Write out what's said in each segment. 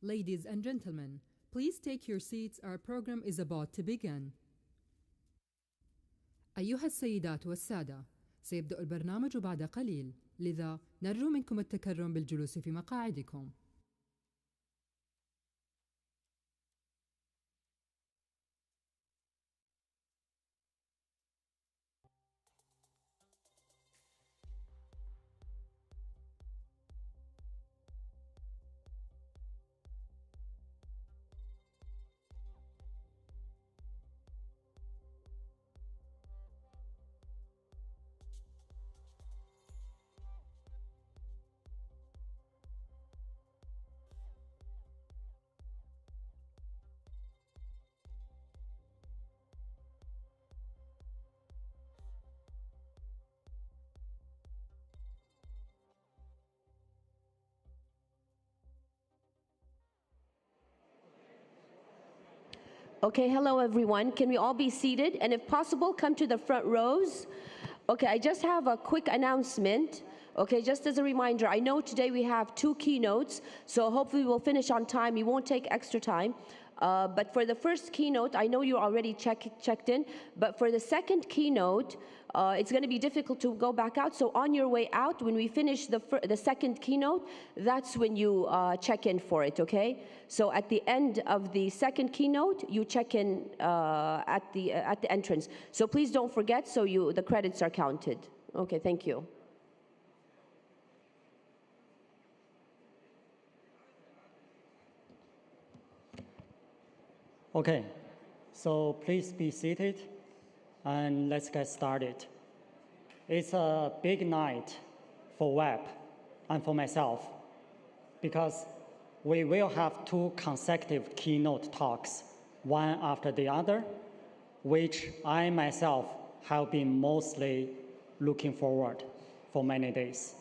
Ladies and gentlemen, please take your seats. Our program is about to begin. أيها السيدات والسادة، سيبدأ البرنامج بعد قليل، لذا نرجو منكم التكرم بالجلوس في مقاعدكم. Okay, hello everyone. Can we all be seated? And if possible, come to the front rows. Okay, I just have a quick announcement. Okay, just as a reminder, I know today we have 2 keynotes, so hopefully we'll finish on time. We won't take extra time. But for the first keynote, I know you're already checked in, but for the second keynote, it's going to be difficult to go back out. So on your way out, when we finish the second keynote, that's when you check in for it, okay? So at the end of the second keynote, you check in at the entrance. So please don't forget, so the credits are counted. Okay, thank you. Okay, so please be seated and let's get started. It's a big night for WEP and for myself because we will have 2 consecutive keynote talks, one after the other, which I myself have been mostly looking forward for many days.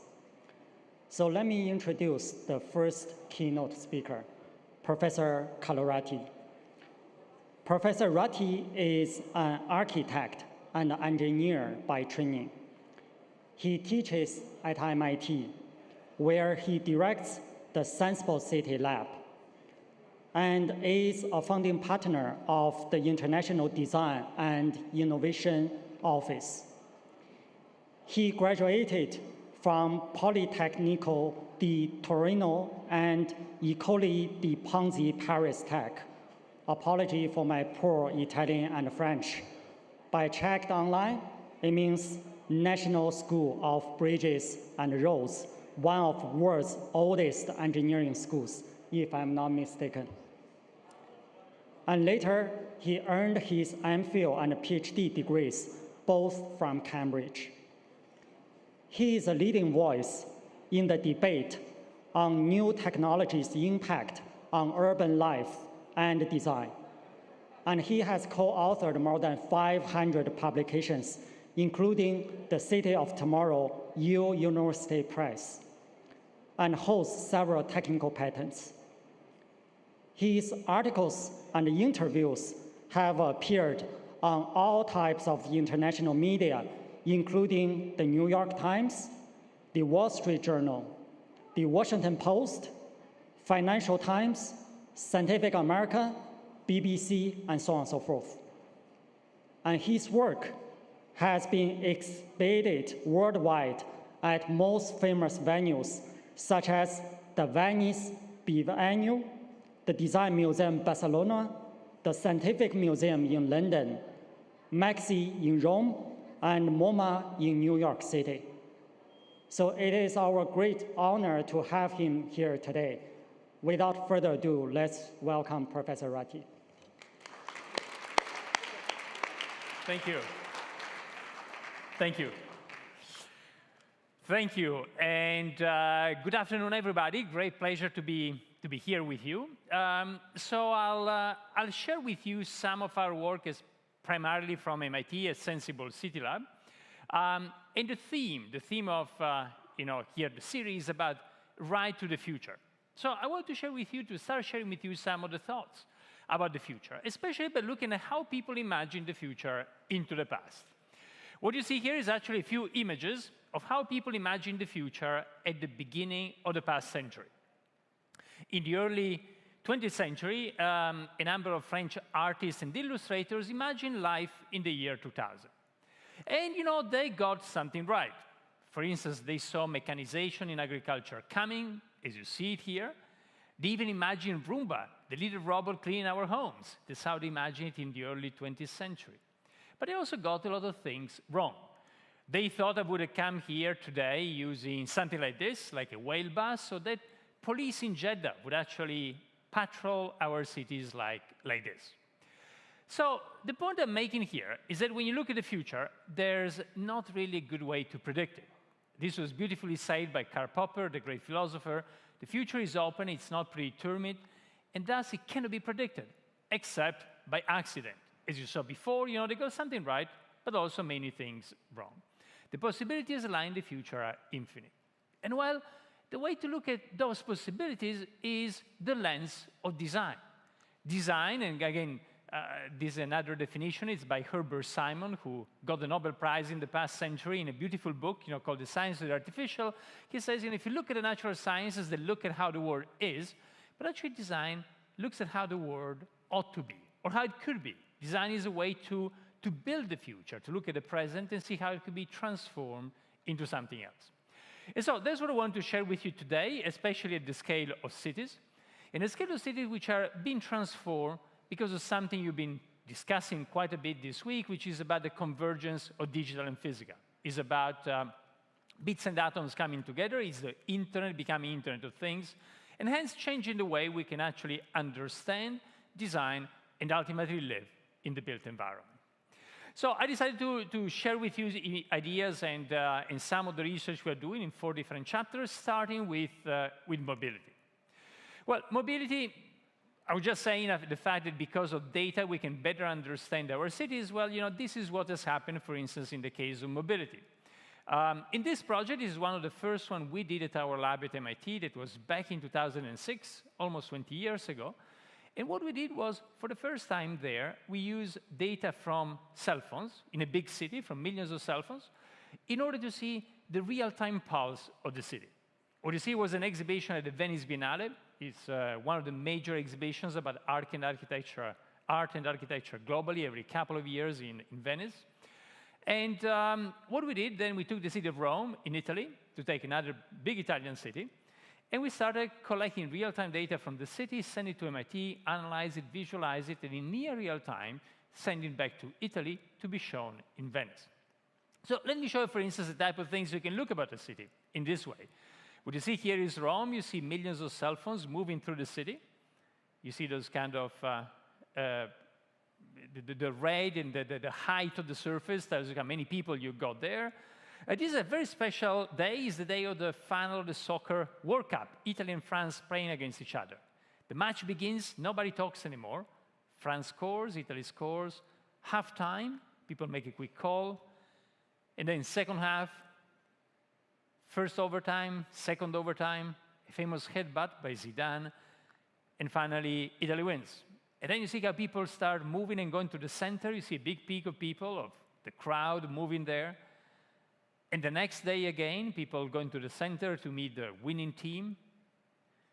So let me introduce the first keynote speaker, Professor Carlo Ratti. Professor Ratti is an architect and engineer by training. He teaches at MIT, where he directs the Senseable City Lab, and is a founding partner of the International Design and Innovation Office. He graduated from Politecnico di Torino and École di Ponzi Paris Tech. Apology for my poor Italian and French. But I checked online, it means National School of Bridges and Roads, one of the world's oldest engineering schools, if I'm not mistaken. And later, he earned his MPhil and PhD degrees, both from Cambridge. He is a leading voice in the debate on new technologies' impact on urban life and design. And he has co-authored more than 500 publications, including the City of Tomorrow Yale University Press, and holds several technical patents. His articles and interviews have appeared on all types of international media, including the New York Times, the Wall Street Journal, the Washington Post, Financial Times, Scientific American, BBC, and so on and so forth. And his work has been exhibited worldwide at most famous venues, such as the Venice Biennial, the Design Museum Barcelona, the Scientific Museum in London, MAXI in Rome, and MoMA in New York City. So it is our great honor to have him here today. Without further ado, let's welcome Professor Ratti. Thank you. Thank you. Thank you. And good afternoon, everybody. Great pleasure to be here with you. So I'll share with you some of our work as primarily from MIT at Senseable City Lab. And the theme of here the series about right to the future. So I want to share with you, to start sharing with you some of the thoughts about the future, especially by looking at how people imagine the future into the past. What you see here is actually a few images of how people imagine the future at the beginning of the past century. In the early 20th century, a number of French artists and illustrators imagined life in the year 2000. And, they got something right. For instance, they saw mechanization in agriculture coming, as you see it here. They even imagined Roomba, the little robot cleaning our homes. That's how they imagined it in the early 20th century. But they also got a lot of things wrong. They thought I would have come here today using something like this, like a whale bus, so that police in Jeddah would actually patrol our cities like this. So the point I'm making here is that when you look at the future, there's not really a good way to predict it. This was beautifully said by Karl Popper, the great philosopher. The future is open, it's not predetermined, and thus it cannot be predicted, except by accident. As you saw before, they got something right, but also many things wrong. The possibilities lying in the future are infinite. And well, the way to look at those possibilities is the lens of design. Design, and again, this is another definition. It's by Herbert Simon, who got the Nobel Prize in the past century in a beautiful book, called The Science of the Artificial. He says, if you look at the natural sciences, they look at how the world is, but actually design looks at how the world ought to be, or how it could be. Design is a way to build the future, to look at the present and see how it could be transformed into something else. And so that's what I want to share with you today, especially at the scale of cities. And the scale of cities which are being transformed because of something you've been discussing quite a bit this week, which is about the convergence of digital and physical. It's about bits and atoms coming together. It's the internet becoming Internet of Things, and hence changing the way we can actually understand, design, and ultimately live in the built environment. So I decided to share with you ideas and some of the research we're doing in 4 different chapters, starting with mobility. Well, mobility, I was just saying the fact that because of data, we can better understand our cities. Well, this is what has happened, for instance, in the case of mobility. In this project, this is one of the first ones we did at our lab at MIT. That was back in 2006, almost 20 years ago. And what we did was, for the first time there, we used data from cell phones in a big city, from millions of cell phones, in order to see the real-time pulse of the city. What you see was an exhibition at the Venice Biennale. It's one of the major exhibitions about art and architecture globally every couple of years in Venice. And what we did, then we took the city of Rome in Italy, to take another big Italian city, and we started collecting real-time data from the city, send it to MIT, analyze it, visualize it, and in near real time, send it back to Italy to be shown in Venice. So let me show you, for instance, the type of things you can look about a city in this way. What you see here is Rome. You see millions of cell phones moving through the city. You see those kind of, the red and the height of the surface tells you how many people you got there. This is a very special day. It's the day of the final of the soccer World Cup, Italy and France playing against each other. The match begins, nobody talks anymore. France scores, Italy scores. Halftime, people make a quick call. And then second half, first overtime, second overtime, a famous headbutt by Zidane. And finally, Italy wins. And then you see how people start moving and going to the center. You see a big peak of people, of the crowd moving there. And the next day again, people going to the center to meet the winning team.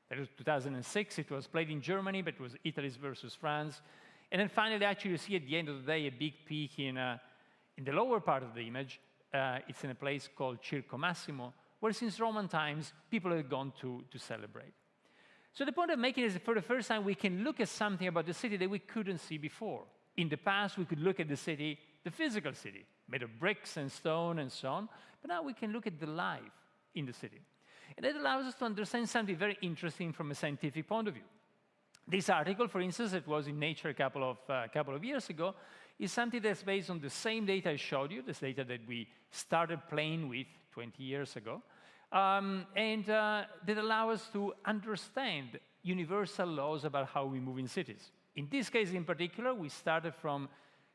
That was 2006. It was played in Germany, but it was Italy versus France. And then finally, actually, you see at the end of the day a big peak in the lower part of the image. It's in a place called Circo Massimo, where since Roman times, people had gone to celebrate. So the point I'm making is that for the first time, we can look at something about the city that we couldn't see before. In the past, we could look at the city, the physical city, made of bricks and stone and so on. But now we can look at the life in the city. And that allows us to understand something very interesting from a scientific point of view. This article, for instance, that was in Nature a couple of years ago, is something that's based on the same data I showed you, this data that we started playing with 20 years ago, that allow us to understand universal laws about how we move in cities. In this case in particular, we started from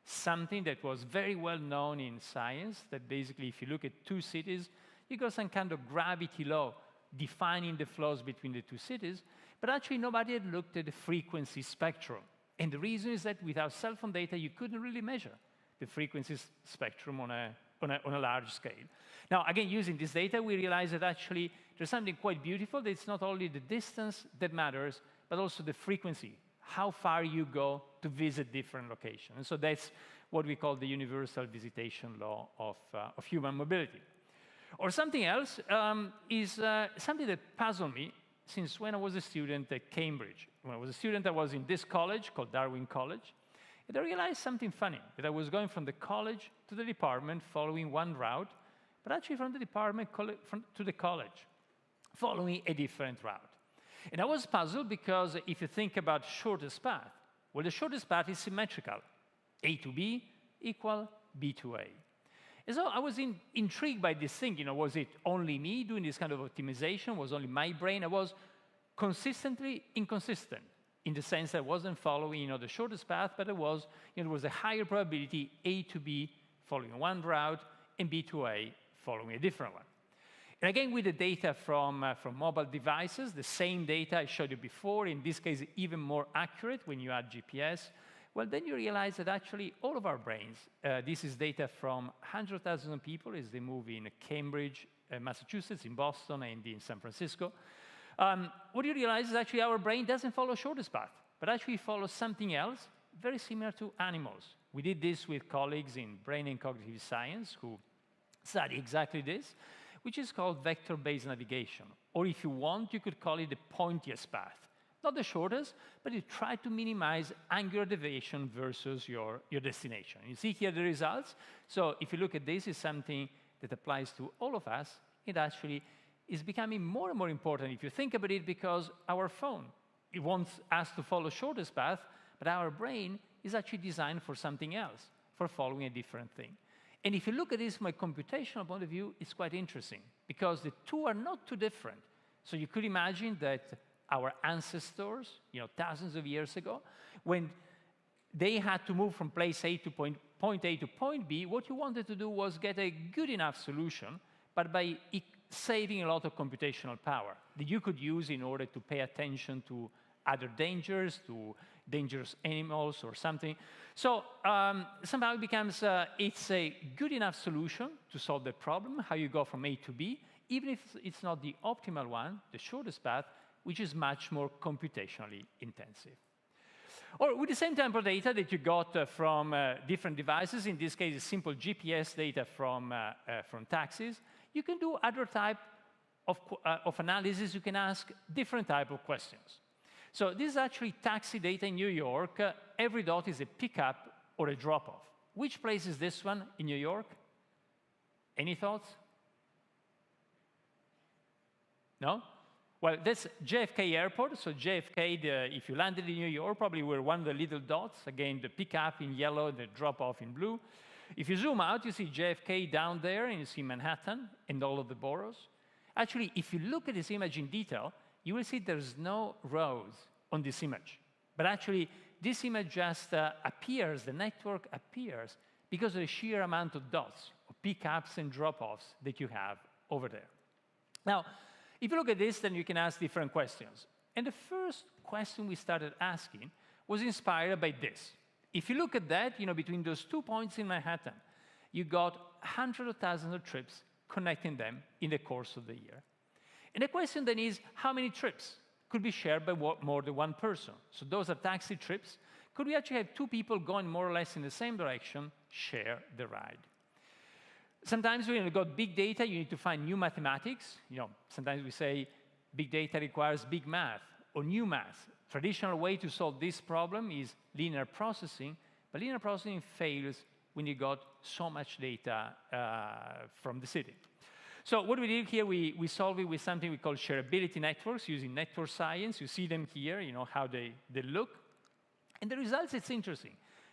something that was very well known in science, that basically if you look at two cities, you got some kind of gravity law defining the flows between the two cities, but actually nobody had looked at the frequency spectrum. And the reason is that without cell phone data, you couldn't really measure the frequency spectrum on on a large scale. Now, again, using this data, we realize that actually there's something quite beautiful, that it's not only the distance that matters, but also the frequency, how far you go to visit different locations. And so that's what we call the universal visitation law of human mobility. Or something else is something that puzzled me since when I was a student at Cambridge. When I was a student, I was in this college called Darwin College, and I realized something funny, that I was going from the college to the department following one route, but actually from the department to the college, following a different route. And I was puzzled because if you think about shortest path, well, the shortest path is symmetrical. A to B equal B to A. And so I was intrigued by this thing. Was it only me doing this kind of optimization? Was only my brain? I was consistently inconsistent in the sense that I wasn't following the shortest path, but there was a higher probability A to B following one route and B to A following a different one. And again, with the data from mobile devices, the same data I showed you before, in this case, even more accurate when you add GPS, well, then you realize that actually all of our brains, this is data from 100,000 people as they move in Cambridge, Massachusetts, in Boston, and in San Francisco. What you realize is actually our brain doesn't follow shortest path, but actually follows something else very similar to animals. We did this with colleagues in brain and cognitive science who study exactly this, which is called vector-based navigation. Or if you want, you could call it the pointiest path. Not the shortest, but you try to minimize angular deviation versus your destination. You see here the results. So if you look at this, it's something that applies to all of us. It actually is becoming more and more important if you think about it, because our phone, it wants us to follow shortest path, but our brain is actually designed for something else, for following a different thing. And if you look at this from a computational point of view, it's quite interesting, because the two are not too different. So you could imagine that our ancestors, thousands of years ago, when they had to move from place A to point A to point B, what you wanted to do was get a good enough solution, but by saving a lot of computational power that you could use in order to pay attention to other dangers, to dangerous animals or something. So somehow it becomes, it's a good enough solution to solve the problem, how you go from A to B, even if it's not the optimal one, the shortest path, which is much more computationally intensive. Or with the same type of data that you got from different devices, in this case, simple GPS data from taxis, you can do other type of analysis. You can ask different type of questions. So this is actually taxi data in New York. Every dot is a pickup or a drop-off. Which place is this one in New York? Any thoughts? No? Well, that's JFK Airport. So JFK, if you landed in New York, probably were one of the little dots. Again, the pickup in yellow, the drop-off in blue. If you zoom out, you see JFK down there, and you see Manhattan and all of the boroughs. Actually, if you look at this image in detail, you will see there's no rows on this image. But actually, this image just appears, the network appears, because of the sheer amount of dots, of pickups and drop-offs that you have over there. Now, if you look at this, then you can ask different questions. And the first question we started asking was inspired by this. If you look at that, between those 2 points in Manhattan, you got hundreds of thousands of trips connecting them in the course of the year. And the question then is, how many trips could be shared by more than one person? So those are taxi trips. Could we actually have two people going more or less in the same direction, share the ride? Sometimes when you've got big data, you need to find new mathematics. Sometimes we say big data requires big math or new math. Traditional way to solve this problem is linear processing, but linear processing fails when you got so much data from the city. So what we did here, we solved it with something we call shareability networks using network science. You see them here, how they look. And the results, it's interesting.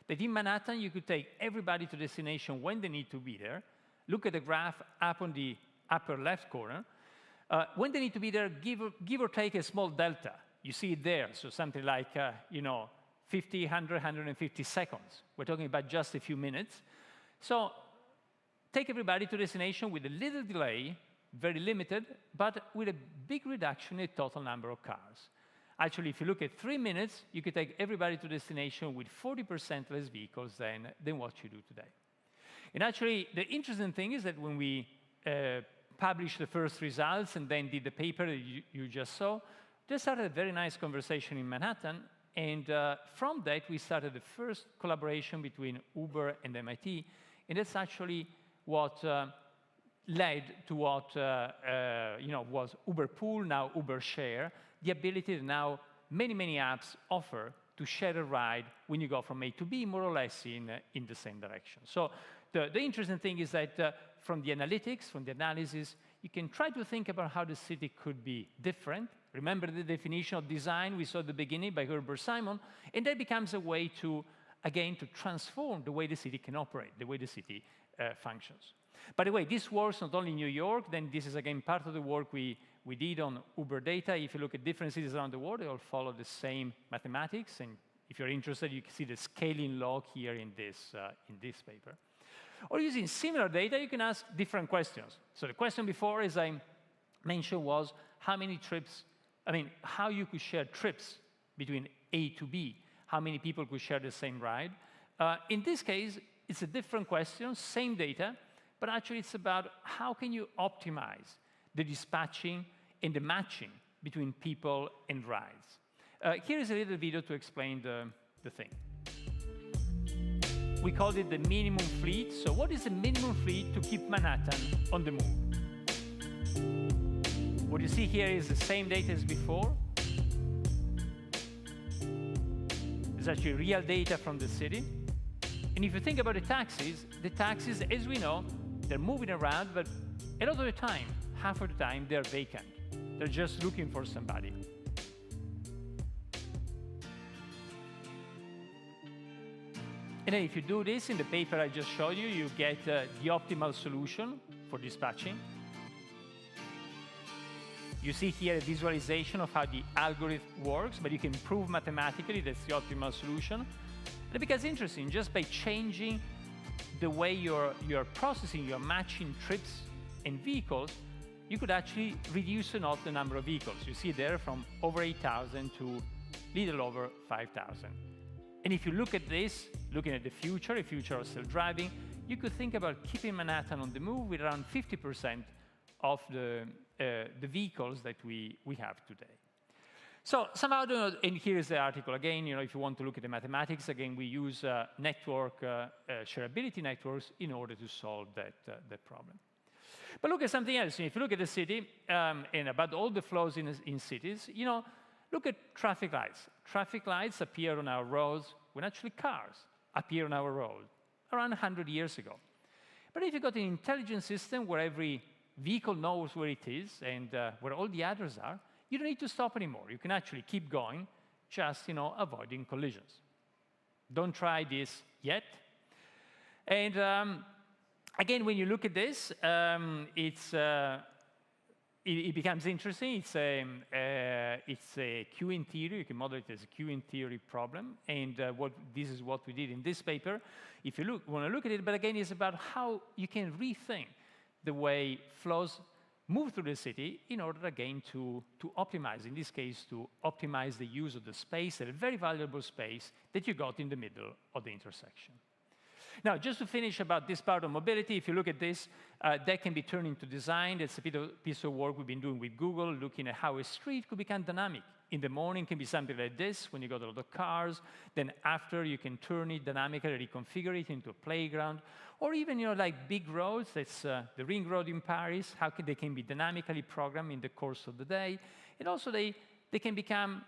That in Manhattan, you could take everybody to destination when they need to be there. Look at the graph up on the upper left corner. When they need to be there, give or take a small delta. You see it there, so something like 50, 100, 150 seconds. We're talking about just a few minutes. So take everybody to destination with a little delay, very limited, but with a big reduction in the total number of cars. Actually, if you look at 3 minutes, you could take everybody to destination with 40% less vehicles than what you do today. And actually, the interesting thing is that when we published the first results and then did the paper that you just saw, they started a very nice conversation in Manhattan. And from that, we started the first collaboration between Uber and MIT. And that's actually what led to what was Uber Pool, now Uber Share, the ability that now many, many apps offer to share a ride when you go from A to B, more or less in the same direction. So the interesting thing is that from the analytics, from the analysis, you can try to think about how the city could be different. Remember the definition of design we saw at the beginning by Herbert Simon, and that becomes a way to, again, to transform the way the city can operate, the way the city functions. By the way, this works not only in New York, then this is, again, part of the work we did on Uber data. If you look at different cities around the world, they all follow the same mathematics, and if you're interested, you can see the scaling law here in this paper. Or using similar data, you can ask different questions. So the question before, as I mentioned, was how many trips, how you could share trips between A to B, how many people could share the same ride. In this case, it's a different question, same data, but actually it's about how can you optimize the dispatching and the matching between people and rides. Here is a little video to explain the thing. We called it the minimum fleet. So what is the minimum fleet to keep Manhattan on the move? What you see here is the same data as before. It's actually real data from the city. And if you think about the taxis, as we know, they're moving around, but a lot of the time, half of the time, they're vacant. They're just looking for somebody. And then if you do this in the paper I just showed you, you get the optimal solution for dispatching. You see here a visualization of how the algorithm works, but you can prove mathematically that's the optimal solution. And it becomes interesting, just by changing the way you're processing, you're matching trips and vehicles, you could actually reduce the number of vehicles. You see there from over 8,000 to little over 5,000. And if you look at this, looking at the future, if future are still driving, you could think about keeping Manhattan on the move with around 50% of the vehicles that we have today. So somehow, and here's the article again, if you want to look at the mathematics, again, we use shareability networks in order to solve that problem. But look at something else. If you look at the city and about all the flows in cities, look at traffic lights. Traffic lights appear on our roads when actually cars appear on our road around 100 years ago. But if you've got an intelligent system where every vehicle knows where it is and where all the others are, you don't need to stop anymore. You can actually keep going, just avoiding collisions. Don't try this yet. And again, when you look at this, it becomes interesting. It's a queuing theory. You can model it as a queuing theory problem. And this is what we did in this paper. If you want to look at it, but again, it's about how you can rethink the way flows move through the city in order, again, to optimize, in this case, to optimize the use of the space, a very valuable space that you got in the middle of the intersection. Now, just to finish about this part of mobility, if you look at this, that can be turned into design. That's a piece of work we've been doing with Google, looking at how a street could become dynamic. In the morning, it can be something like this, when you got a lot of cars. Then after, you can turn it dynamically, reconfigure it into a playground. Or even, like big roads, that's the Ring Road in Paris, how they can be dynamically programmed in the course of the day. And also, they can become,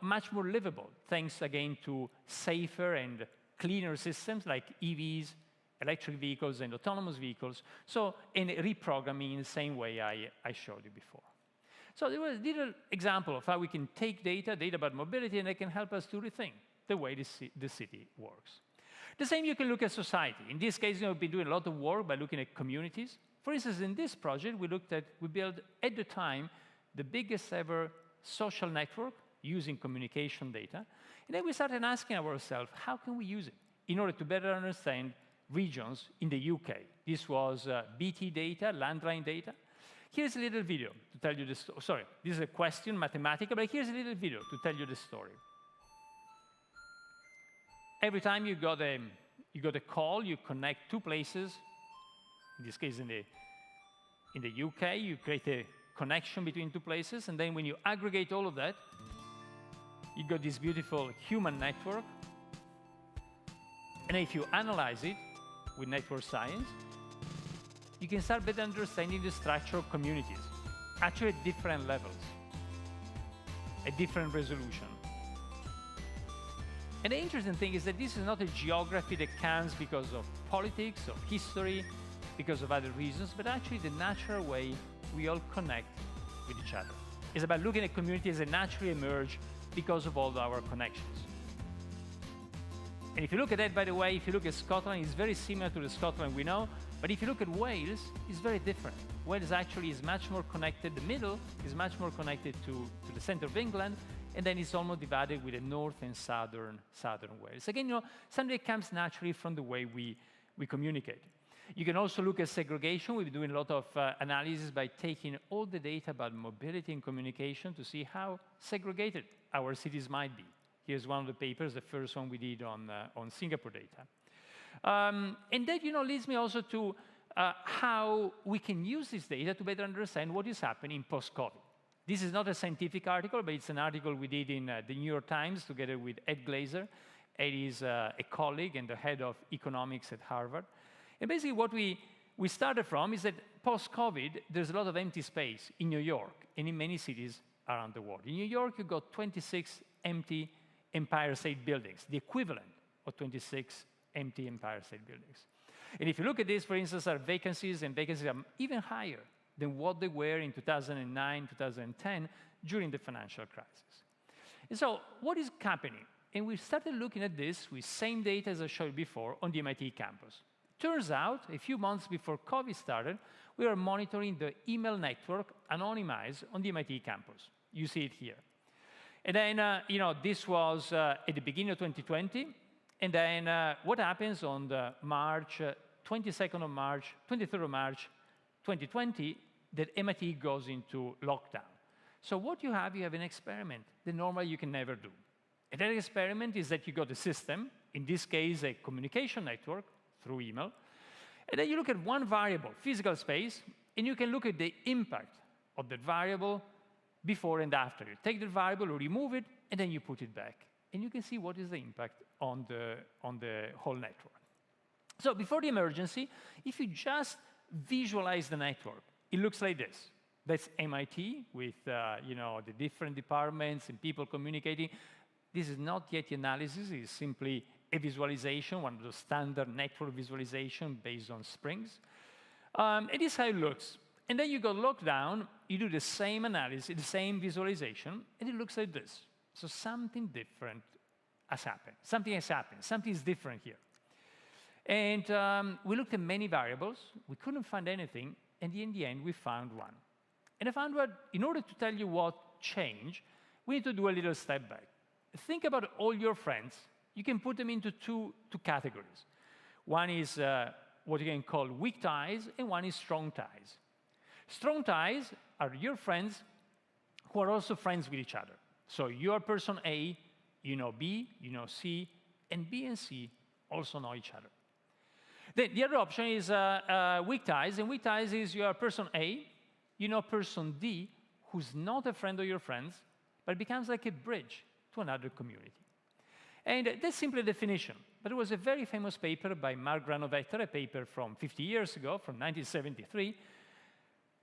much more livable, thanks, again, to safer and cleaner systems like EVs, electric vehicles, and autonomous vehicles. So, and reprogramming in the same way I showed you before. So there was a little example of how we can take data about mobility, and they can help us to rethink the way the city works. The same you can look at society. In this case, we've been doing a lot of work by looking at communities. For instance, in this project, we built, at the time, the biggest ever social network using communication data. And then we started asking ourselves, how can we use it in order to better understand regions in the UK? This was BT data, landline data. Here's a little video to tell you the story. Sorry, this is a question, mathematical, but here's a little video to tell you the story. Every time you got a You got a call, you connect two places. In this case, in the UK, you create a connection between two places, and then when you aggregate all of that, you got this beautiful human network. And if you analyze it with network science, you can start better understanding the structure of communities, actually at different levels, at different resolution. And the interesting thing is that this is not a geography that comes because of politics, of history, because of other reasons, but actually the natural way we all connect with each other. It's about looking at communities that naturally emerge because of all our connections. And if you look at that, by the way, if you look at Scotland, it's very similar to the Scotland we know, but if you look at Wales, it's very different. Wales actually is much more connected, the middle is much more connected to the center of England, and then it's almost divided with the north and southern Wales. Again, something that comes naturally from the way we communicate. You can also look at segregation. We've been doing a lot of analysis by taking all the data about mobility and communication to see how segregated our cities might be. Here's one of the papers, the first one we did on Singapore data. And that leads me also to how we can use this data to better understand what is happening post-COVID. This is not a scientific article, but it's an article we did in the New York Times together with Ed Glazer. Ed is a colleague and the head of economics at Harvard. And basically what we started from is that post-COVID, there's a lot of empty space in New York and in many cities around the world. In New York, you've got 26 empty Empire State Buildings, the equivalent of 26 empty Empire State Buildings. And if you look at this, for instance, our vacancies, and vacancies are even higher than what they were in 2009, 2010, during the financial crisis. And so what is happening? And we started looking at this with same data as I showed before on the MIT campus. Turns out, a few months before COVID started, we were monitoring the email network anonymized on the MIT campus. You see it here. And then, this was at the beginning of 2020. And then what happens on the 23rd of March 2020, that MIT goes into lockdown. So what you have an experiment that normally you can never do. And that experiment is that you got a system, in this case, a communication network through email, and then you look at one variable, physical space, and you can look at the impact of that variable before and after. You take the variable, or remove it, and then you put it back. And you can see what is the impact on the whole network. So before the emergency, if you just visualize the network, it looks like this. That's MIT with the different departments and people communicating. This is not yet the analysis. It's simply a visualization, one of the standard network visualization based on springs. And this is how it looks. And then you go lockdown, you do the same analysis, the same visualization, and it looks like this. So something different has happened. Something has happened. Something is different here. And we looked at many variables. We couldn't find anything. And in the end, we found one. And I found that in order to tell you what changed, we need to do a little step back. Think about all your friends. You can put them into two categories. One is what you can call weak ties, and one is strong ties. Strong ties are your friends who are also friends with each other. So you are person A, you know B, you know C, and B and C also know each other. The other option is weak ties, and weak ties is you are person A, you know person D, who's not a friend of your friends, but becomes like a bridge to another community. And that's simply a definition. But there was a very famous paper by Mark Granovetter, a paper from 50 years ago, from 1973,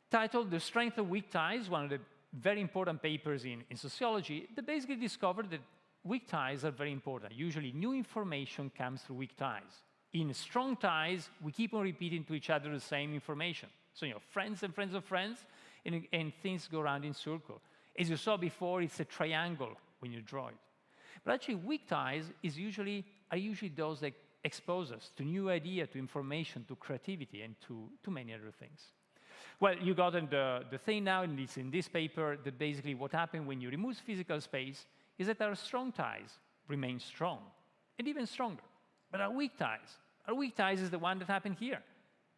titled The Strength of Weak Ties, one of the very important papers in sociology, that basically discovered that weak ties are very important. Usually new information comes through weak ties. In strong ties, we keep on repeating to each other the same information. So, friends and friends of friends, and things go around in circle. As you saw before, it's a triangle when you draw it. But actually, weak ties are usually those that expose us to new ideas, to information, to creativity, and to many other things. Well, you got the thing now, and it's in this paper, that basically what happened when you remove physical space is that our strong ties remain strong, and even stronger. But our weak ties is the one that happened here,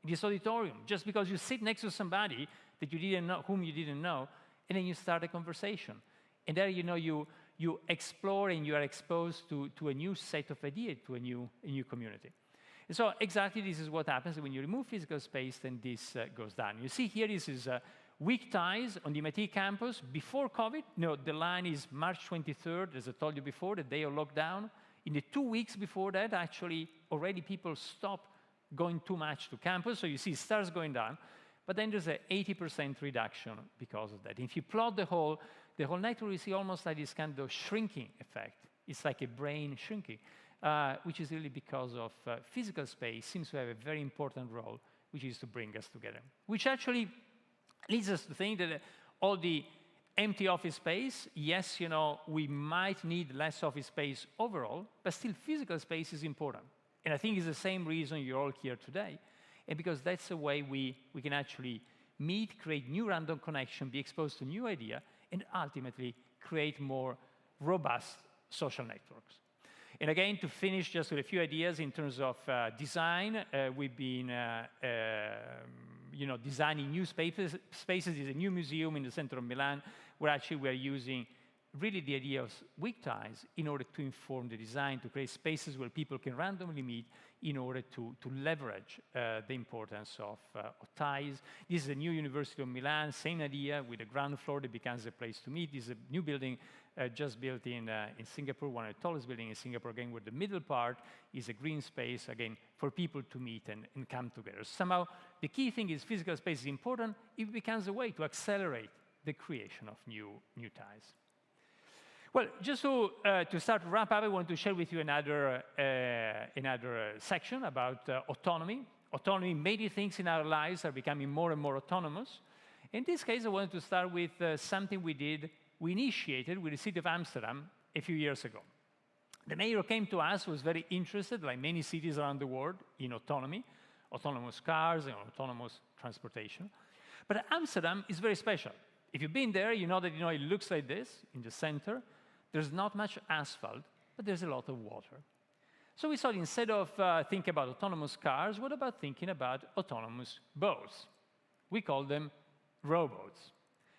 in this auditorium, just because you sit next to somebody that you didn't know, whom you didn't know, and then you start a conversation. And there, you explore and you are exposed to a new set of ideas, to a new community. And so exactly this is what happens when you remove physical space, then this goes down. You see here, this is weak ties on the MIT campus before COVID. The line is March 23rd, as I told you before, the day of lockdown. In the 2 weeks before that, actually, already people stopped going too much to campus, so you see stars going down. But then there's an 80% reduction because of that. If you plot the whole network, you see almost like this kind of shrinking effect. It's like a brain shrinking, which is really because of physical space seems to have a very important role, which is to bring us together. Which actually leads us to think that all the empty office space, yes, we might need less office space overall, but still physical space is important. And I think it's the same reason you're all here today. And because that's the way we can actually meet, create new random connection, be exposed to new idea, and ultimately create more robust social networks. And again, to finish just with a few ideas in terms of design, we've been designing new spaces. There's a new museum in the center of Milan where actually we're using really the idea of weak ties in order to inform the design, to create spaces where people can randomly meet in order to leverage the importance of ties. This is a new University of Milan, same idea with a ground floor that becomes a place to meet. This is a new building just built in Singapore, one of the tallest buildings in Singapore, again, where the middle part is a green space, again, for people to meet and come together. Somehow, the key thing is physical space is important. It becomes a way to accelerate the creation of new ties. Well, just to start to wrap up, I want to share with you another section about autonomy. Autonomy, many things in our lives are becoming more and more autonomous. In this case, I wanted to start with something we initiated with the city of Amsterdam a few years ago. The mayor came to us, was very interested, like many cities around the world, in autonomy, autonomous cars and autonomous transportation. But Amsterdam is very special. If you've been there, you know that it looks like this in the center. There's not much asphalt, but there's a lot of water. So we thought instead of thinking about autonomous cars, what about thinking about autonomous boats? We call them rowboats.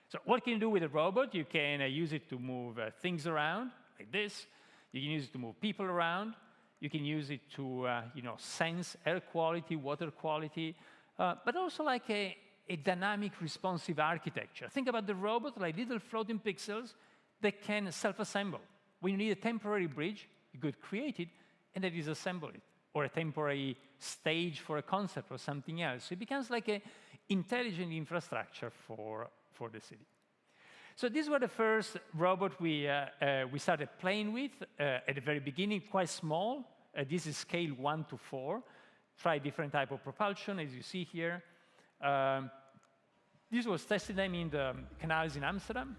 So what can you do with a rowboat? You can use it to move things around, like this. You can use it to move people around. You can use it to sense air quality, water quality, but also like a dynamic responsive architecture. Think about the robot like little floating pixels that can self-assemble. When you need a temporary bridge, you could create it and then disassemble it, or a temporary stage for a concert or something else. So it becomes like an intelligent infrastructure for the city. So these were the first robot we started playing with at the very beginning, quite small. This is scale 1 to 4. Try different type of propulsion, as you see here. This was tested in the canals in Amsterdam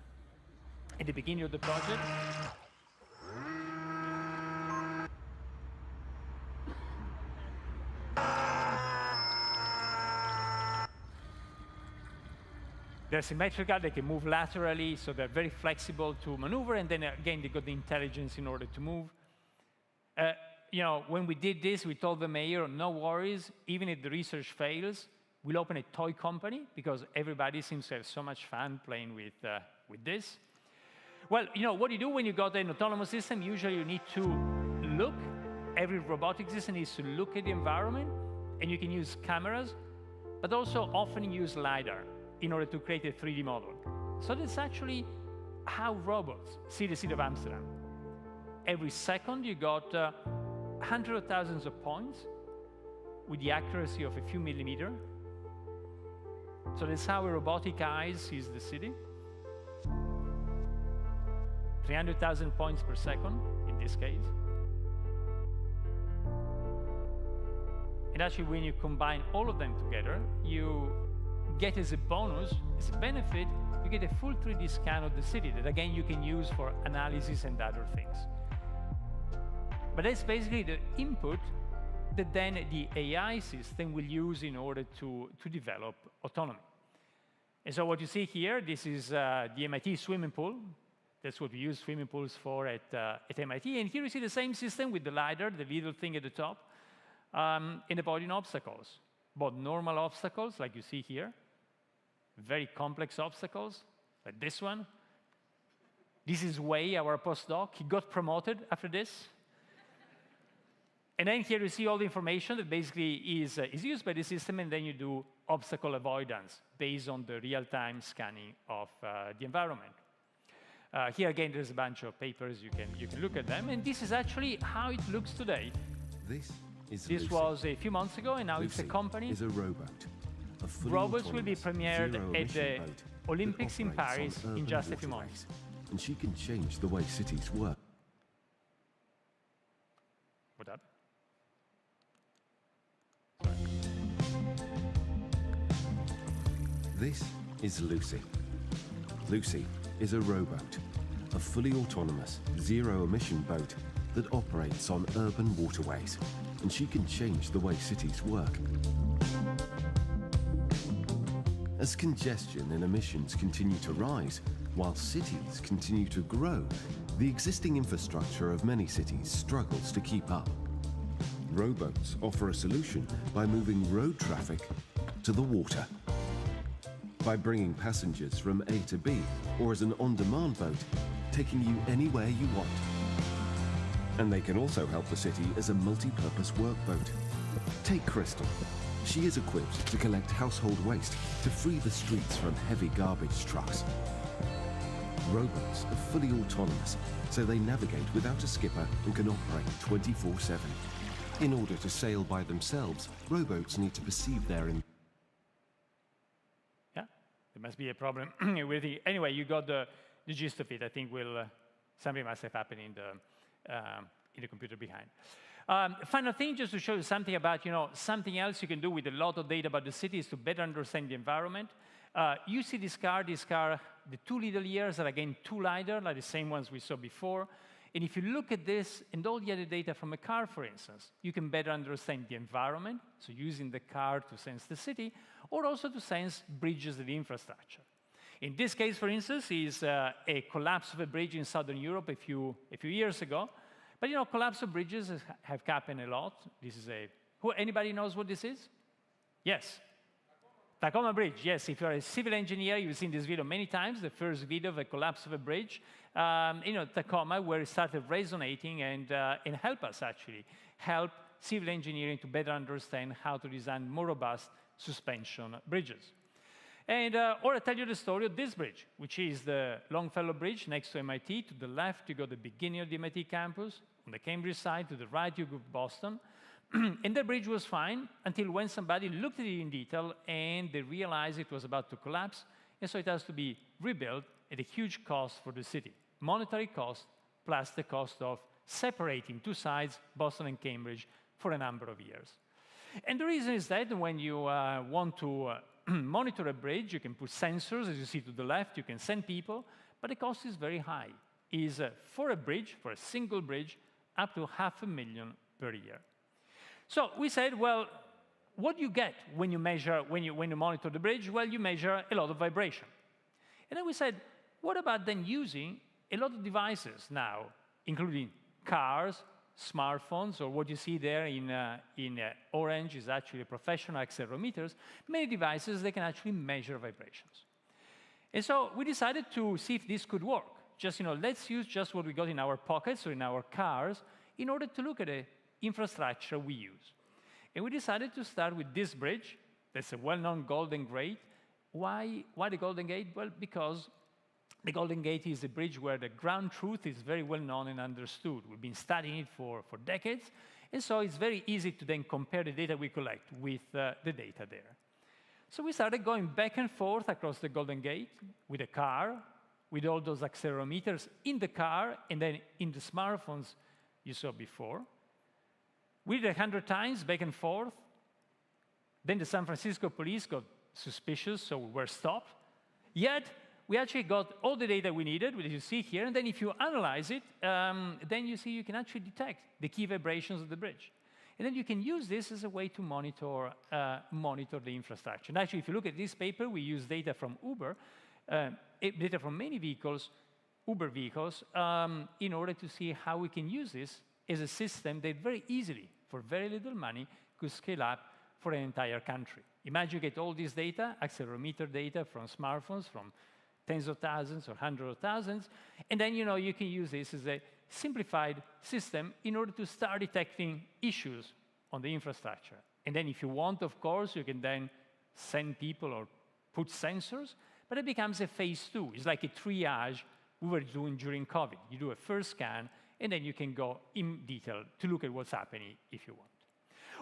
at the beginning of the project. They're symmetrical, they can move laterally, so they're very flexible to maneuver, and then again, they got the intelligence in order to move. When we did this, we told the mayor, no worries, even if the research fails, we'll open a toy company, because everybody seems to have so much fun playing with this. Well, what you do when you got an autonomous system, usually you need to look. Every robotic system needs to look at the environment, and you can use cameras, but also often use LiDAR in order to create a 3D model. So that's actually how robots see the city of Amsterdam. Every second, you got hundreds of thousands of points with the accuracy of a few millimeters. So that's how a robotic eye sees the city. 300,000 points per second, in this case. And actually, when you combine all of them together, you get as a bonus, as a benefit, you get a full 3D scan of the city that, again, you can use for analysis and other things. But that's basically the input that then the AI system will use in order to develop autonomy. And so what you see here, this is the MIT swimming pool. That's what we use swimming pools for at MIT. And here you see the same system with the LiDAR, the little thing at the top, in avoiding obstacles. Both normal obstacles, like you see here, very complex obstacles, like this one. This is Wei, our postdoc. He got promoted after this. And then here you see all the information that basically is used by the system, and then you do obstacle avoidance based on the real-time scanning of the environment. Here again, there's a bunch of papers. You can look at them, and this is actually how it looks today. This was a few months ago, and now Lucy it's a company. Is a rowboat. A fully Robots will be autonomous, premiered at the zero-emission boat that Olympics in operates Paris on in urban just a few waterways. months. And she can change the way cities work. What up? This is Lucy. Lucy is a rowboat, a fully autonomous, zero-emission boat that operates on urban waterways, and she can change the way cities work. As congestion and emissions continue to rise, while cities continue to grow, the existing infrastructure of many cities struggles to keep up. Rowboats offer a solution by moving road traffic to the water. By bringing passengers from A to B, or as an on-demand boat, taking you anywhere you want. And they can also help the city as a multi-purpose workboat. Take Crystal. She is equipped to collect household waste to free the streets from heavy garbage trucks. Rowboats are fully autonomous, so they navigate without a skipper and can operate 24/7. In order to sail by themselves, rowboats need to perceive their Yeah, there must be a problem with it. Anyway, you got the gist of it. I think something must have happened in the computer behind. Final thing, just to show you something about, something else you can do with a lot of data about the city is to better understand the environment. You see this car, the two little ears are again two LiDAR, like the same ones we saw before. And if you look at this and all the other data from a car, for instance, you can better understand the environment, so using the car to sense the city, or also to sense bridges and infrastructure. In this case, for instance, is a collapse of a bridge in southern Europe a few years ago. But collapse of bridges have happened a lot. This is anybody knows what this is? Yes. Tacoma Bridge, yes. If you're a civil engineer, you've seen this video many times, the first video of a collapse of a bridge. Tacoma, where it started resonating and help us, actually. Help civil engineering to better understand how to design more robust suspension bridges. And, or I tell you the story of this bridge, which is the Longfellow Bridge next to MIT. To the left, you got the beginning of the MIT campus. On the Cambridge side, to the right, you got Boston. And the bridge was fine until when somebody looked at it in detail and they realized it was about to collapse. And so it has to be rebuilt at a huge cost for the city. Monetary cost plus the cost of separating two sides, Boston and Cambridge, for a number of years. And the reason is that when you want to monitor a bridge, you can put sensors, as you see to the left, you can send people, but the cost is very high. Is for a bridge, for a single bridge, up to $500,000 per year. So we said, well, what do you get when you measure, when you monitor the bridge? Well, you measure a lot of vibration. And then we said, what about then using a lot of devices now, including cars, smartphones, or what you see there in orange is actually professional accelerometers, many devices that can actually measure vibrations. And so we decided to see if this could work. Just, let's use just what we got in our pockets or in our cars in order to look at the infrastructure we use. And we decided to start with this bridge. That's a well-known Golden Gate. Why the Golden Gate? Well, because the Golden Gate is a bridge where the ground truth is very well known and understood. We've been studying it for decades, and so it's very easy to then compare the data we collect with the data there. So we started going back and forth across the Golden Gate with a car, with all those accelerometers in the car, and then in the smartphones you saw before. We did 100 times back and forth. Then the San Francisco police got suspicious, so we were stopped. Yet, we actually got all the data we needed, which you see here, and then if you analyze it, then you see you can actually detect the key vibrations of the bridge. And then you can use this as a way to monitor the infrastructure. And actually, if you look at this paper, we use data from Uber, data from many vehicles, Uber vehicles, in order to see how we can use this as a system that very easily, for very little money, could scale up for an entire country. Imagine you get all this data, accelerometer data from smartphones, from tens of thousands or hundreds of thousands. And then you can use this as a simplified system in order to start detecting issues on the infrastructure. And then if you want, of course, you can then send people or put sensors, but it becomes a phase 2. It's like a triage we were doing during COVID. You do a first scan, and then you can go in detail to look at what's happening if you want.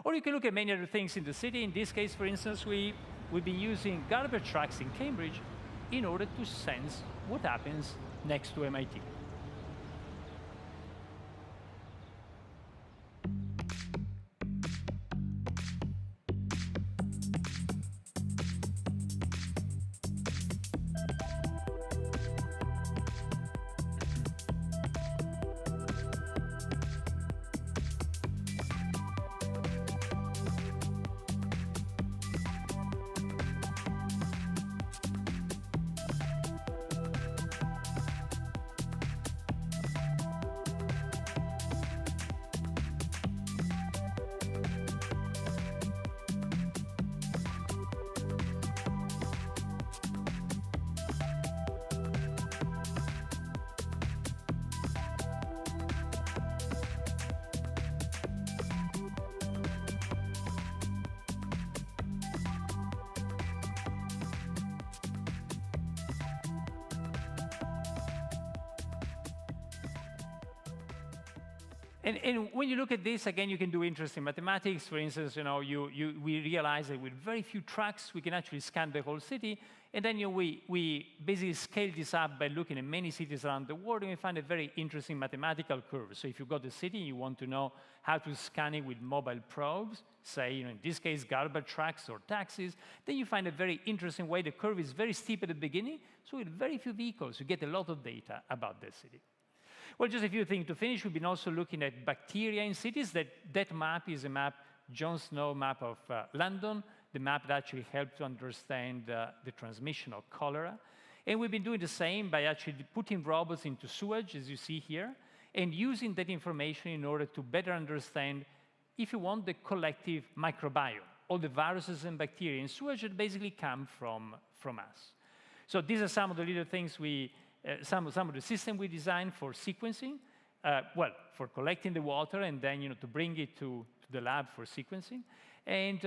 Or you can look at many other things in the city. In this case, for instance, we've been using garbage trucks in Cambridge in order to sense what happens next to MIT. And when you look at this, again, you can do interesting mathematics. For instance, we realize that with very few trucks, we can actually scan the whole city. And then we basically scale this up by looking at many cities around the world, and we find a very interesting mathematical curve. So if you've got a city, you want to know how to scan it with mobile probes, say, in this case, garbage trucks or taxis, then you find a very interesting way. The curve is very steep at the beginning, so with very few vehicles, you get a lot of data about the city. Well, just a few things to finish. We've been also looking at bacteria in cities. That map is a map, John Snow map of London, the map that actually helped to understand the transmission of cholera. And we've been doing the same by actually putting robots into sewage, as you see here, and using that information in order to better understand, if you want, the collective microbiome, all the viruses and bacteria in sewage that basically come from us. So these are some of the little things some of the system we designed for sequencing, for collecting the water and then to bring it to the lab for sequencing. And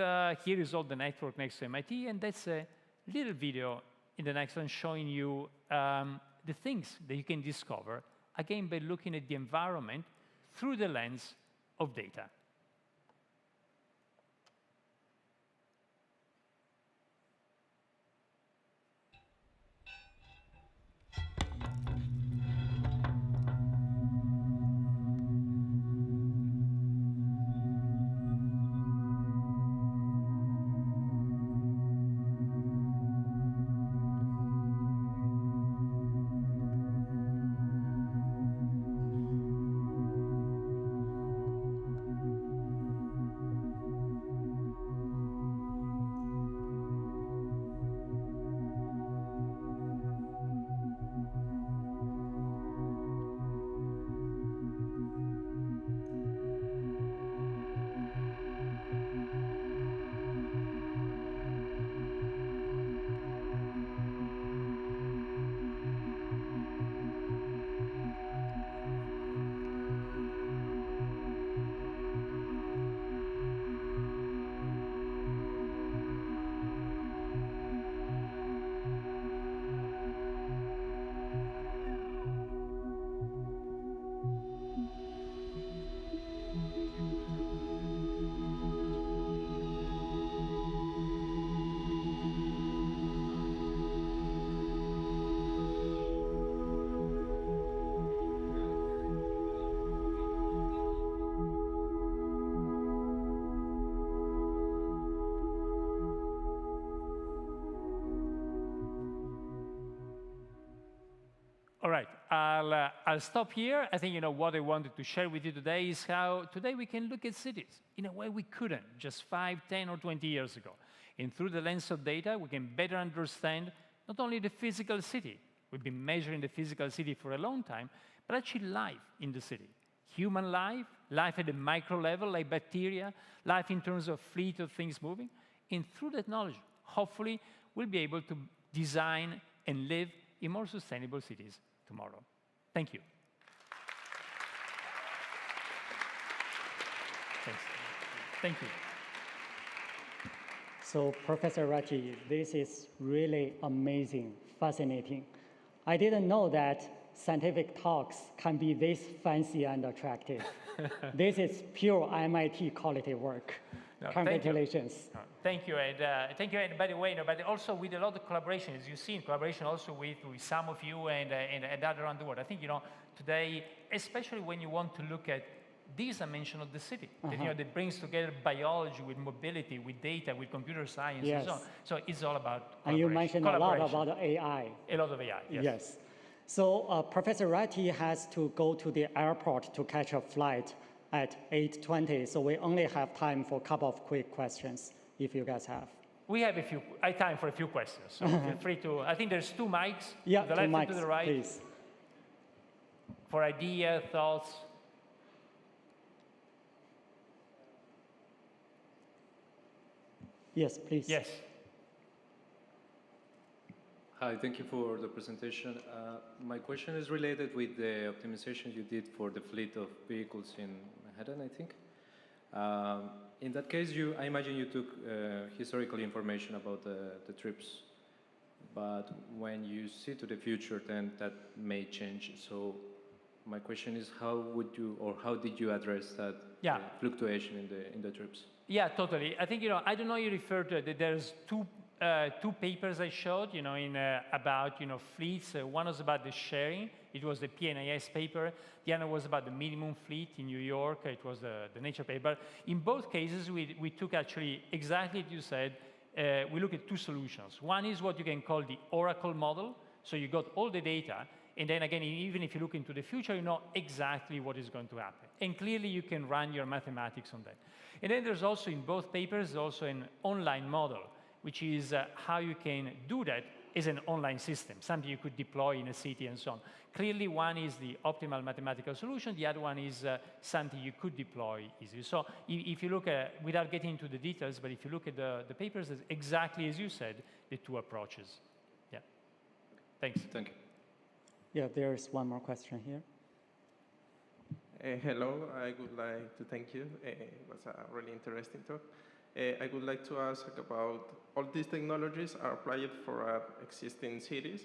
here is all the network next to MIT, and that's a little video in the next one showing you the things that you can discover, again, by looking at the environment through the lens of data. All right, I'll stop here. I think what I wanted to share with you today is how today we can look at cities in a way we couldn't just 5, 10, or 20 years ago. And through the lens of data, we can better understand not only the physical city. We've been measuring the physical city for a long time, but actually life in the city. Human life, life at a micro level, like bacteria, life in terms of fleet of things moving. And through that knowledge, hopefully, we'll be able to design and live in more sustainable cities tomorrow. Thank you. Thanks. Thank you. So, Professor Ratti, this is really amazing, fascinating. I didn't know that scientific talks can be this fancy and attractive. This is pure MIT quality work. No, Congratulations. Thank you, Ed. Thank you, Ed. By the way, but also with a lot of collaboration, as you see, in collaboration also with some of you and other around the world. I think, today, especially when you want to look at this dimension of the city, that brings together biology with mobility, with data, with computer science, and so on. So it's all about and you mentioned a lot about AI. A lot of AI, yes. Yes. So Professor Ratti has to go to the airport to catch a flight at 8:20, so we only have time for a couple of quick questions, if you guys have. We have time for a few questions, so feel free to. I think there's 2 mics, yeah, to the left mics, and to the right, please. For idea, thoughts. Yes, please. Yes. Hi, thank you for the presentation. My question is related with the optimization you did for the fleet of vehicles in Manhattan, I think. In that case, I imagine you took historical information about the trips, but when you see to the future, then that may change. So my question is, how did you address that fluctuation in the trips? Yeah, totally. I think, I don't know you referred to it. There's two papers I showed, about, fleets. One was about the sharing. It was the PNIS paper. The other was about the minimum fleet in New York. It was the Nature paper. In both cases, we took actually exactly what you said. We look at 2 solutions. One is what you can call the Oracle model. So you got all the data. And then again, even if you look into the future, you know exactly what is going to happen. And clearly, you can run your mathematics on that. And then there's also, in both papers, also an online model, which is how you can do that as an online system, something you could deploy in a city and so on. Clearly, one is the optimal mathematical solution. The other one is something you could deploy easily. So if you look at, without getting into the details, but if you look at the papers, it's exactly as you said, the 2 approaches. Yeah. Thanks. Thank you. Yeah, there's one more question here. Hello, I would like to thank you. It was a really interesting talk. I would like to ask about all these technologies are applied for existing cities,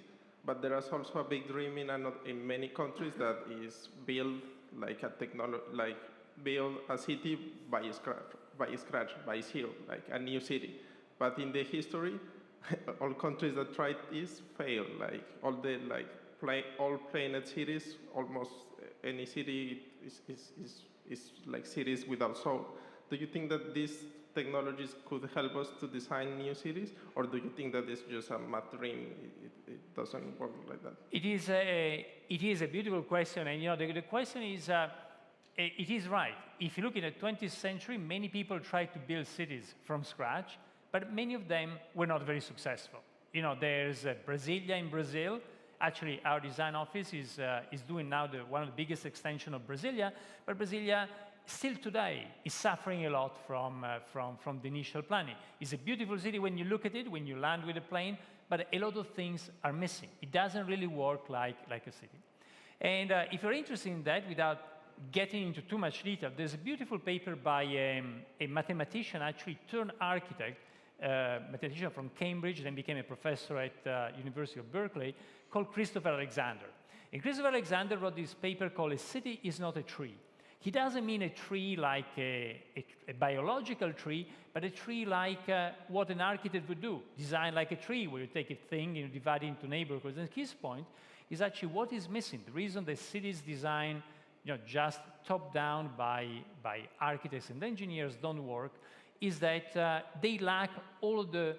but there is also a big dream in many countries that is build like build a city by scratch, by zero, like a new city. But in the history, all countries that tried this fail. Like all the all planet cities, almost any city is like cities without soul. Do you think that these technologies could help us to design new cities, or do you think that it's just a mad dream? It doesn't work like that. It is a beautiful question, and the question is, it is right. If you look in the 20th century, many people tried to build cities from scratch, but many of them were not very successful. There's Brasilia in Brazil. Actually, our design office is doing now one of the biggest extension of Brasilia, but Brasilia still today is suffering a lot from the initial planning. It's a beautiful city when you look at it, when you land with a plane, but a lot of things are missing. It doesn't really work like a city. And if you're interested in that, without getting into too much detail, there's a beautiful paper by a mathematician, actually turned architect, mathematician from Cambridge, then became a professor at University of Berkeley, called Christopher Alexander. And Christopher Alexander wrote this paper called "A City is Not a Tree." He doesn't mean a tree like a biological tree, but a tree like what an architect would do, design like a tree, where you take a thing and you divide it into neighborhoods. And his point is actually what is missing. The reason the cities design just top down by architects and engineers don't work is that they lack all of the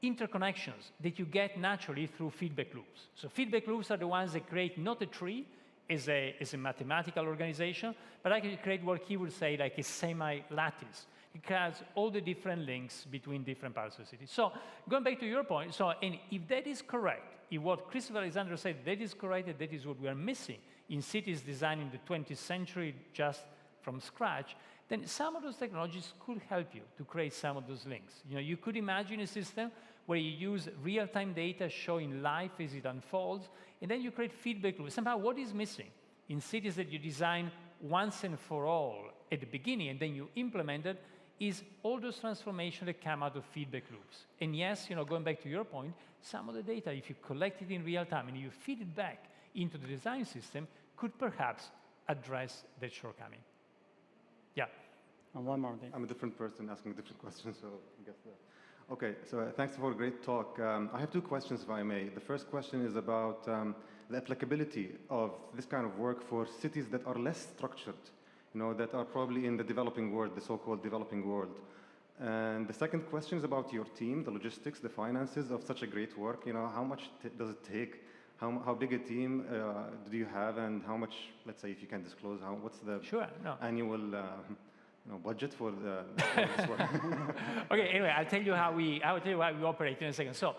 interconnections that you get naturally through feedback loops. So feedback loops are the ones that create not a tree as a mathematical organization, but actually create what he would say like a semi-lattice. It creates all the different links between different parts of the city. So going back to your point, and if that is correct, if what Christopher Alexander said, that is correct, and that is what we are missing in cities designed in the 20th century just from scratch, then some of those technologies could help you to create some of those links. You could imagine a system where you use real-time data showing life as it unfolds, and then you create feedback loops. Somehow, what is missing in cities that you design once and for all at the beginning, and then you implement it, is all those transformations that come out of feedback loops. And yes, going back to your point, some of the data, if you collect it in real time and you feed it back into the design system, could perhaps address that shortcoming. Yeah. And one more thing. I'm a different person asking different questions, so I guess that. Okay, so thanks for a great talk. I have two questions, if I may. The first question is about the applicability of this kind of work for cities that are less structured, that are probably in the developing world, the so-called developing world. And the second question is about your team, the logistics, the finances of such a great work. How much does it take? How big a team do you have, and how much, let's say, if you can disclose, what's the annual budget for this work? Okay, anyway, I'll tell you how we operate in a second. So,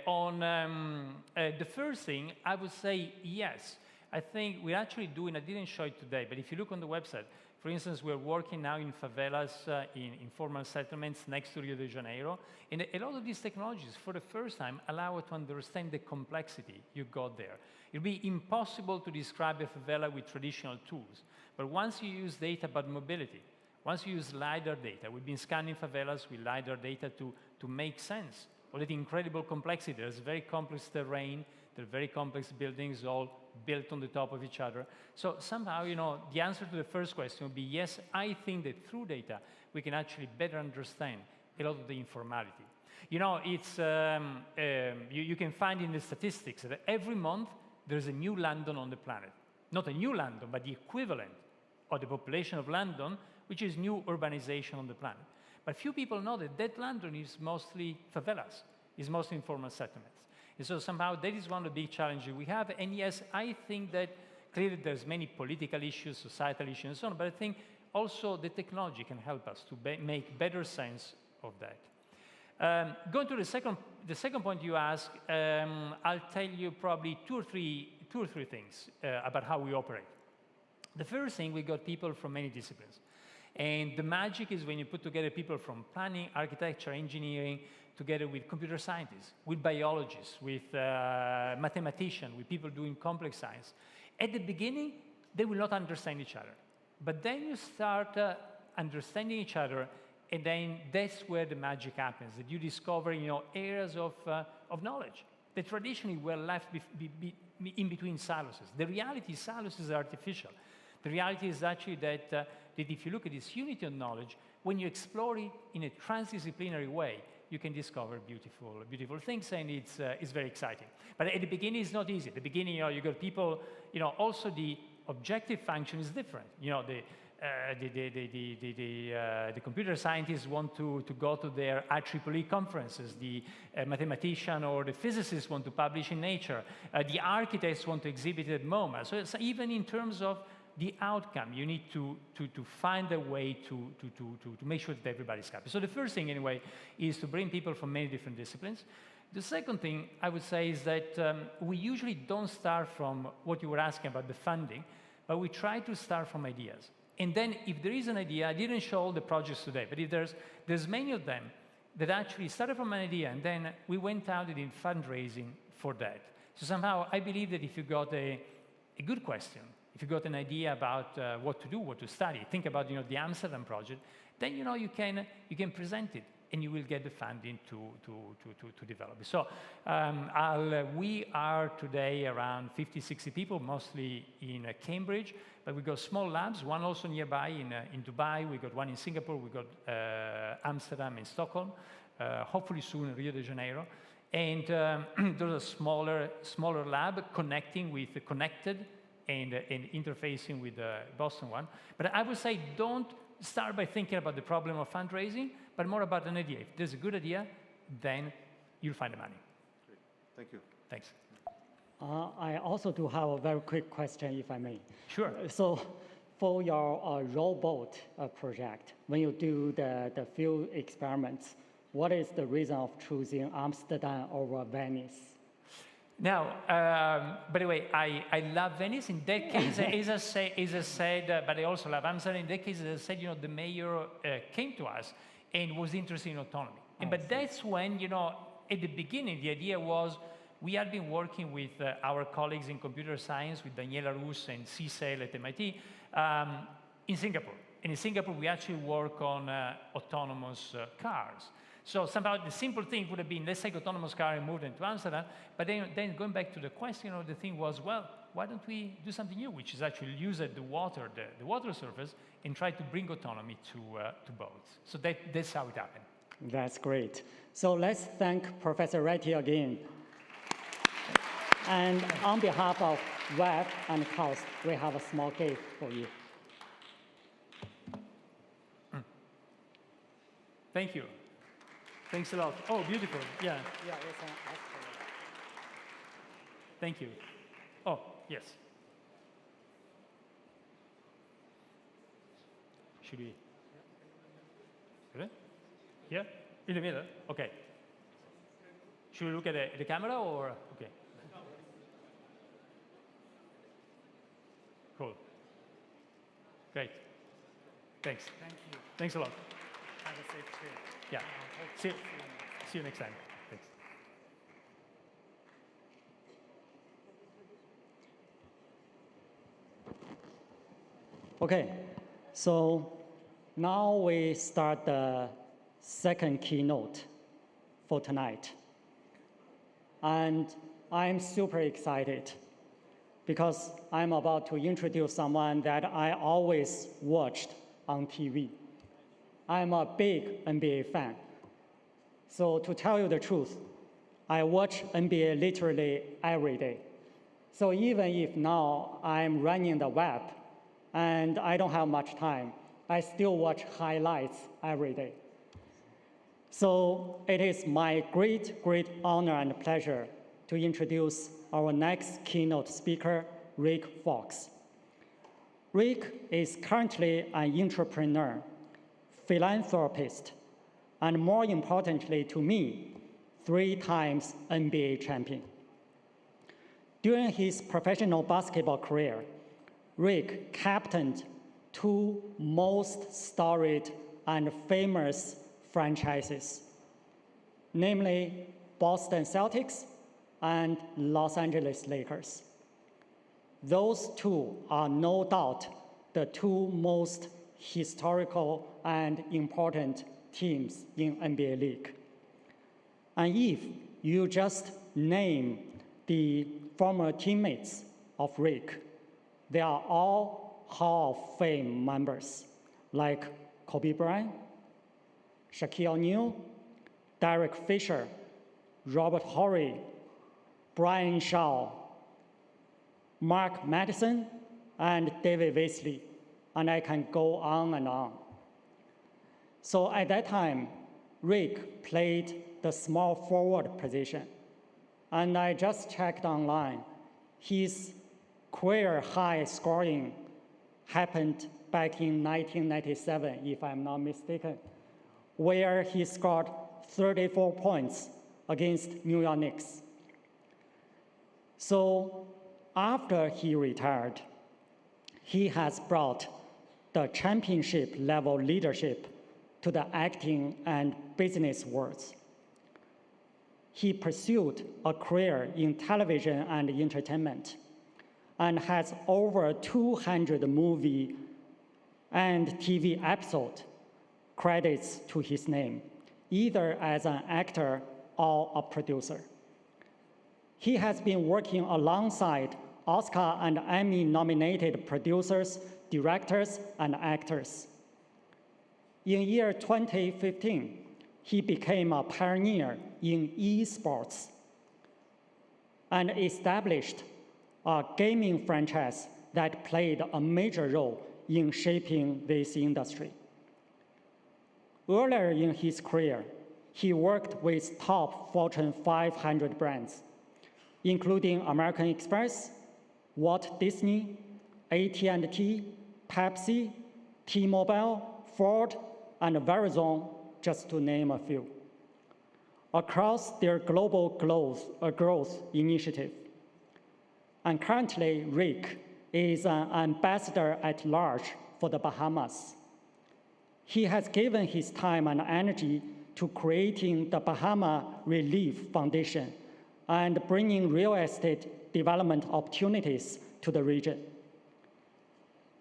on the first thing, I would say yes. I think we're actually doing, I didn't show it today, but if you look on the website, for instance, we're working now in favelas, in informal settlements next to Rio de Janeiro, and a lot of these technologies, for the first time, allow us to understand the complexity you got there. It'd be impossible to describe a favela with traditional tools, but once you use data about mobility, once you use LiDAR data, we've been scanning favelas with LiDAR data to make sense of that incredible complexity. There's very complex terrain, there are very complex buildings all built on the top of each other. So somehow, the answer to the first question would be yes, I think that through data, we can actually better understand a lot of the informality. It's, you can find in the statistics that every month there's a new London on the planet. Not a new London, but the equivalent of the population of London, which is new urbanization on the planet. But few people know that London is mostly favelas, is mostly informal settlements. And so somehow that is one of the big challenges we have. And yes, I think that clearly there's many political issues, societal issues, and so on, but I think also the technology can help us to make better sense of that. Going to the second point you asked, I'll tell you probably two or three things about how we operate. The first thing, we got people from many disciplines. And the magic is when you put together people from planning, architecture, engineering, together with computer scientists, with biologists, with mathematicians, with people doing complex science. At the beginning, they will not understand each other. But then you start understanding each other, and then that's where the magic happens, that you discover areas of knowledge that traditionally were left in between silos. The reality is silos are artificial. The reality is actually that if you look at this unity of knowledge, when you explore it in a transdisciplinary way, you can discover beautiful things, and it's very exciting. But at the beginning, it's not easy. At the beginning, you got people, also the objective function is different. The computer scientists want to go to their IEEE conferences. The mathematician or the physicist want to publish in Nature. The architects want to exhibit at MoMA. So it's, even in terms of the outcome, you need to find a way to make sure that everybody's happy. So the first thing, anyway, is to bring people from many different disciplines. The second thing I would say is that we usually don't start from what you were asking about the funding, but we try to start from ideas. And then if there is an idea, I didn't show all the projects today, but if there's many of them that actually started from an idea, and then we went out and did fundraising for that. So somehow I believe that if you got a good question, if you got an idea about what to do, what to study, think about the Amsterdam project, then you can present it, and you will get the funding to develop it. So we are today around 50, 60 people, mostly in Cambridge, but we got small labs, one also nearby in Dubai, we got one in Singapore, we got Amsterdam and Stockholm, hopefully soon Rio de Janeiro. And there's a smaller lab connecting with the connected and interfacing with the Boston one. But I would say don't start by thinking about the problem of fundraising, but more about an idea. If there's a good idea, then you'll find the money. Great. Thank you. Thanks. I also do have a very quick question, if I may. Sure. So for your rowboat project, when you do the field experiments, what is the reason of choosing Amsterdam over Venice? Now, by the way, I love Venice. In that case, as I said, but I also love Amsterdam. In that case, as I said, the mayor came to us and was interested in autonomy. But that's when, at the beginning, the idea was we had been working with our colleagues in computer science, with Daniela Rus and CSAIL at MIT, in Singapore. And in Singapore, we actually work on autonomous cars. So somehow the simple thing would have been, let's take autonomous car and move them to Amsterdam. But then going back to the question, the thing was, well, why don't we do something new, which is actually use the water surface, and try to bring autonomy to boats. So that's how it happened. That's great. So let's thank Professor Ratti again. And on behalf of WEP and COST, we have a small gift for you. Thank you. Thanks a lot. Oh, beautiful. Yeah. Yeah, it's an extra. Thank you. Oh, yes. Should we? Good? Yeah? In the middle? Okay. Should we look at the camera or? Okay. Cool. Great. Thanks. Thank you. Thanks a lot. Have a safe trip. Yeah. See you next time. Thanks. Okay, so now we start the second keynote for tonight. And I'm super excited because I'm about to introduce someone that I always watched on TV. I'm a big NBA fan. So to tell you the truth, I watch NBA literally every day. So even if now I'm running the web and I don't have much time, I still watch highlights every day. So it is my great, great honor and pleasure to introduce our next keynote speaker, Rick Fox. Rick is currently an entrepreneur, philanthropist, and more importantly to me, 3 times NBA champion. During his professional basketball career, Rick captained 2 most storied and famous franchises, namely Boston Celtics and Los Angeles Lakers. Those 2 are no doubt the 2 most historical and important teams in NBA League. And if you just name the former teammates of Rick, they are all Hall of Fame members, like Kobe Bryant, Shaquille O'Neal, Derek Fisher, Robert Horry, Brian Shaw, Mark Madison, and David Weasley, and I can go on and on. So at that time, Rick played the small forward position, and I just checked online. His career high scoring happened back in 1997, if I'm not mistaken, where he scored 34 points against New York Knicks. So after he retired, he has brought the championship level leadership to the acting and business worlds. He pursued a career in television and entertainment and has over 200 movie and TV episode credits to his name, either as an actor or a producer. He has been working alongside Oscar and Emmy-nominated producers, directors, and actors. In year 2015, he became a pioneer in esports and established a gaming franchise that played a major role in shaping this industry. Earlier in his career, he worked with top Fortune 500 brands, including American Express, Walt Disney, AT&T, Pepsi, T-Mobile, Ford, and Verizon, just to name a few, across their global growth initiative. And currently, Rick is an ambassador at large for the Bahamas. He has given his time and energy to creating the Bahama Relief Foundation and bringing real estate development opportunities to the region.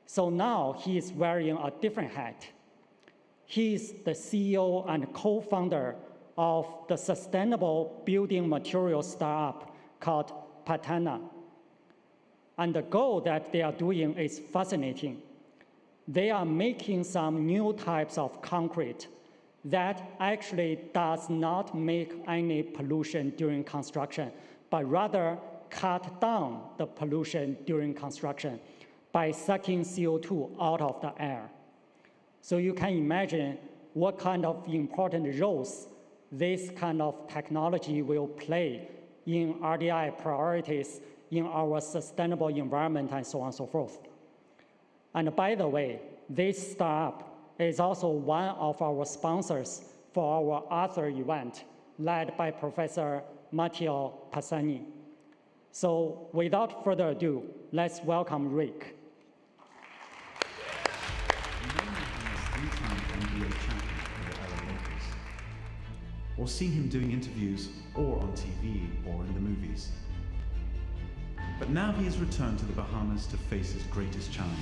So now he is wearing a different hat. He is the CEO and co-founder of the sustainable building materials startup called Partanna. And the goal that they are doing is fascinating. They are making some new types of concrete that actually does not make any pollution during construction, but rather cut down the pollution during construction by sucking CO2 out of the air. So you can imagine what kind of important roles this kind of technology will play in RDI priorities in our sustainable environment and so on and so forth. And by the way, this startup is also one of our sponsors for our other event led by Professor Matteo Passani. So without further ado, let's welcome Rick. Or seen him doing interviews or on TV or in the movies. But now he has returned to the Bahamas to face his greatest challenge: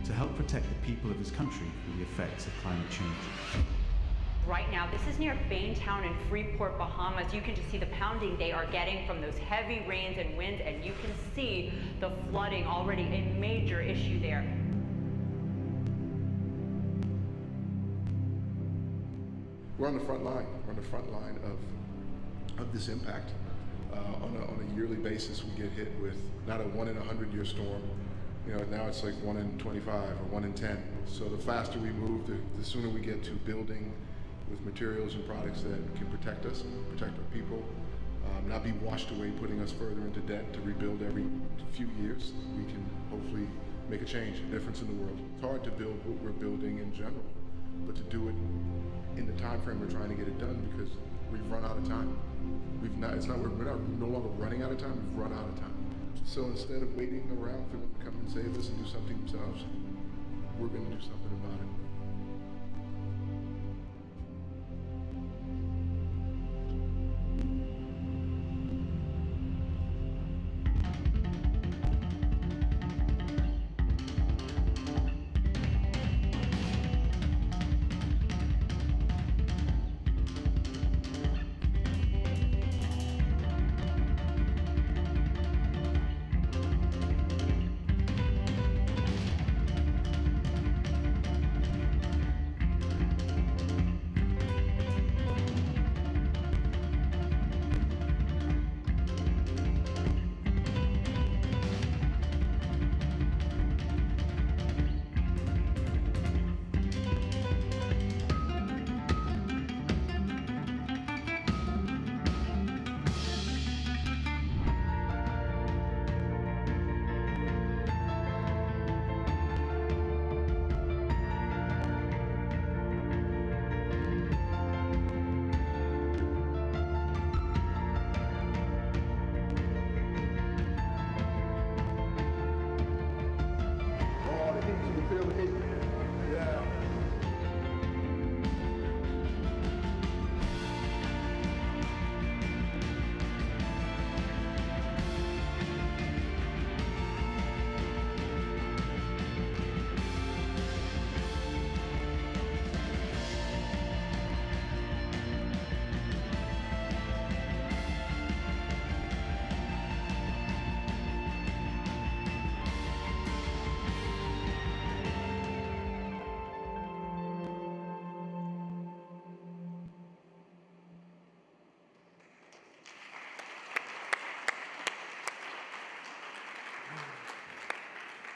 to help protect the people of his country from the effects of climate change. Right now, this is near Baintown in Freeport, Bahamas. You can just see the pounding they are getting from those heavy rains and winds, and you can see the flooding, already a major issue there. We're on the front line. We're on the front line of this impact. On a yearly basis, we get hit with not a 1 in 100 year storm. You know, now it's like 1 in 25 or 1 in 10. So the faster we move, the sooner we get to building with materials and products that can protect us, protect our people, not be washed away, putting us further into debt to rebuild every few years. We can hopefully make a change, a difference in the world. It's hard to build what we're building in general, but to do it in the time frame we're trying to get it done, because we've run out of time. We're not no longer running out of time, we've run out of time. So instead of waiting around for them to come and save us and do something themselves, we're going to do something about it.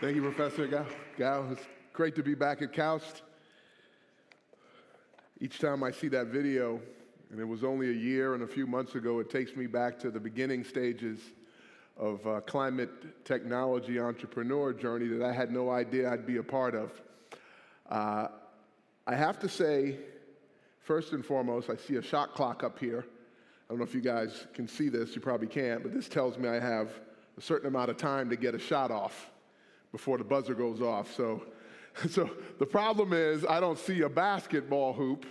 Thank you, Professor Gao. It's great to be back at KAUST. Each time I see that video, and it was only a year and a few months ago, it takes me back to the beginning stages of climate technology entrepreneur journey that I had no idea I'd be a part of. I have to say, first and foremost, I see a shot clock up here. I don't know if you guys can see this, you probably can't, but this tells me I have a certain amount of time to get a shot off before the buzzer goes off. So So the problem is I don't see a basketball hoop,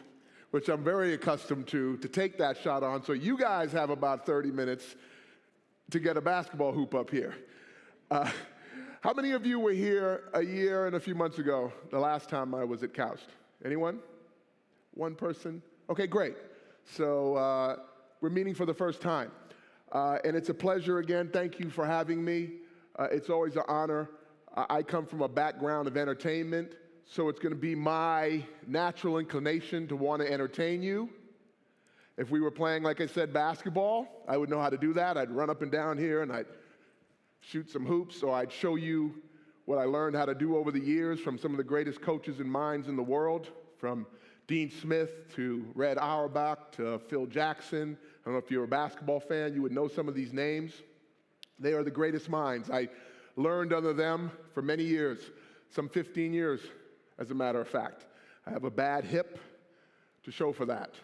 which I'm very accustomed to take that shot on. So you guys have about 30 minutes to get a basketball hoop up here. How many of you were here a year and a few months ago, the last time I was at KAUST? Anyone? One person? Okay, great. So we're meeting for the first time. And it's a pleasure again. Thank you for having me. It's always an honor. I come from a background of entertainment, so it's going to be my natural inclination to want to entertain you. If we were playing, like I said, basketball, I would know how to do that. I'd run up and down here and I'd shoot some hoops, or I'd show you what I learned how to do over the years from some of the greatest coaches and minds in the world, from Dean Smith to Red Auerbach to Phil Jackson. I don't know if you're a basketball fan, you would know some of these names. They are the greatest minds. I learned under them for many years, some 15 years, as a matter of fact. I have a bad hip to show for that.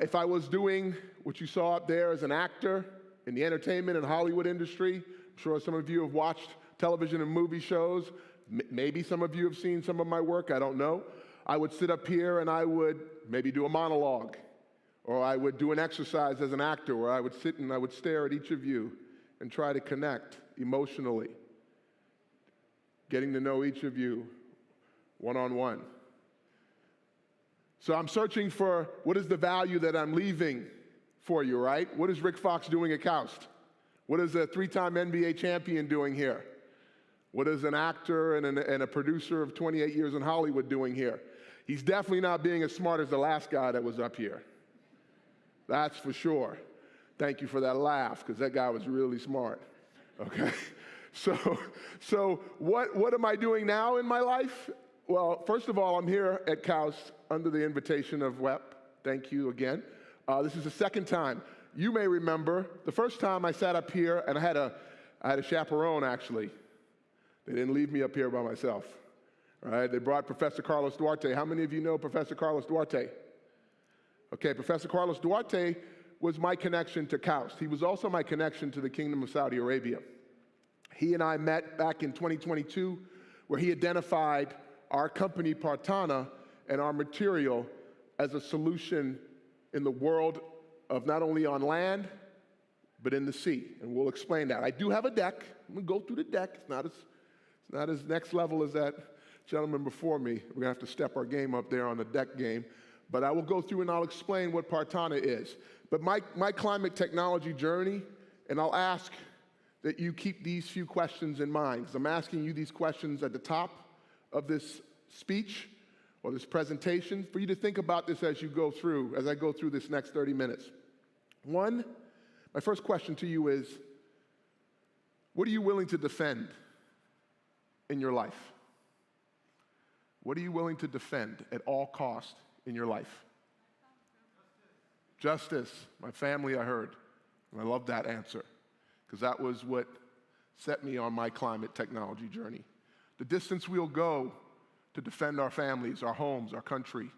If I was doing what you saw up there as an actor in the entertainment and Hollywood industry, I'm sure some of you have watched television and movie shows. Maybe some of you have seen some of my work, I don't know. I would sit up here and I would maybe do a monologue, or I would do an exercise as an actor where I would sit and I would stare at each of you and try to connect emotionally, getting to know each of you one-on-one. So I'm searching for what is the value that I'm leaving for you, right? What is Rick Fox doing at KAUST? What is a three-time NBA champion doing here? What is an actor and a producer of 28 years in Hollywood doing here? He's definitely not being as smart as the last guy that was up here. That's for sure. Thank you for that laugh, because that guy was really smart. Okay? So what am I doing now in my life? Well, first of all, I'm here at KAUST under the invitation of WEP. Thank you again. This is the second time. You may remember the first time I sat up here, and I had a chaperone, actually. They didn't leave me up here by myself. All right? They brought Professor Carlos Duarte. How many of you know Professor Carlos Duarte? Okay, Professor Carlos Duarte was my connection to KAUST. He was also my connection to the Kingdom of Saudi Arabia. He and I met back in 2022, where he identified our company, Partanna, and our material as a solution in the world of not only on land, but in the sea. And we'll explain that. I do have a deck. I'm going to go through the deck. It's not as next level as that gentleman before me. We're going to have to step our game up there on the deck game. But I will go through and I'll explain what Partanna is. But my climate technology journey, and I'll ask that you keep these few questions in mind, because I'm asking you these questions at the top of this speech or this presentation for you to think about this as I go through this next 30 minutes. One, my first question to you is, what are you willing to defend in your life? What are you willing to defend at all cost in your life? Justice. My family, I heard. And I love that answer, because that was what set me on my climate technology journey. The distance we'll go to defend our families, our homes, our country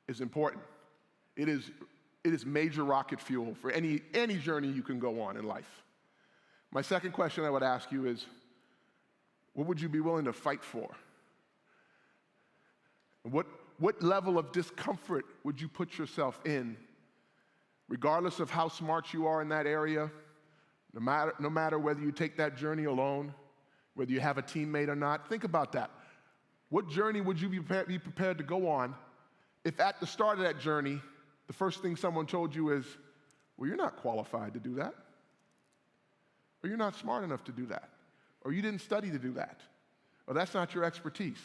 is important. It is major rocket fuel for any journey you can go on in life. My second question I would ask you is, what would you be willing to fight for? What level of discomfort would you put yourself in, regardless of how smart you are in that area, no matter whether you take that journey alone, whether you have a teammate or not? Think about that. What journey would you be prepared to go on if at the start of that journey, the first thing someone told you is, well, you're not qualified to do that, or you're not smart enough to do that, or you didn't study to do that, or that's not your expertise.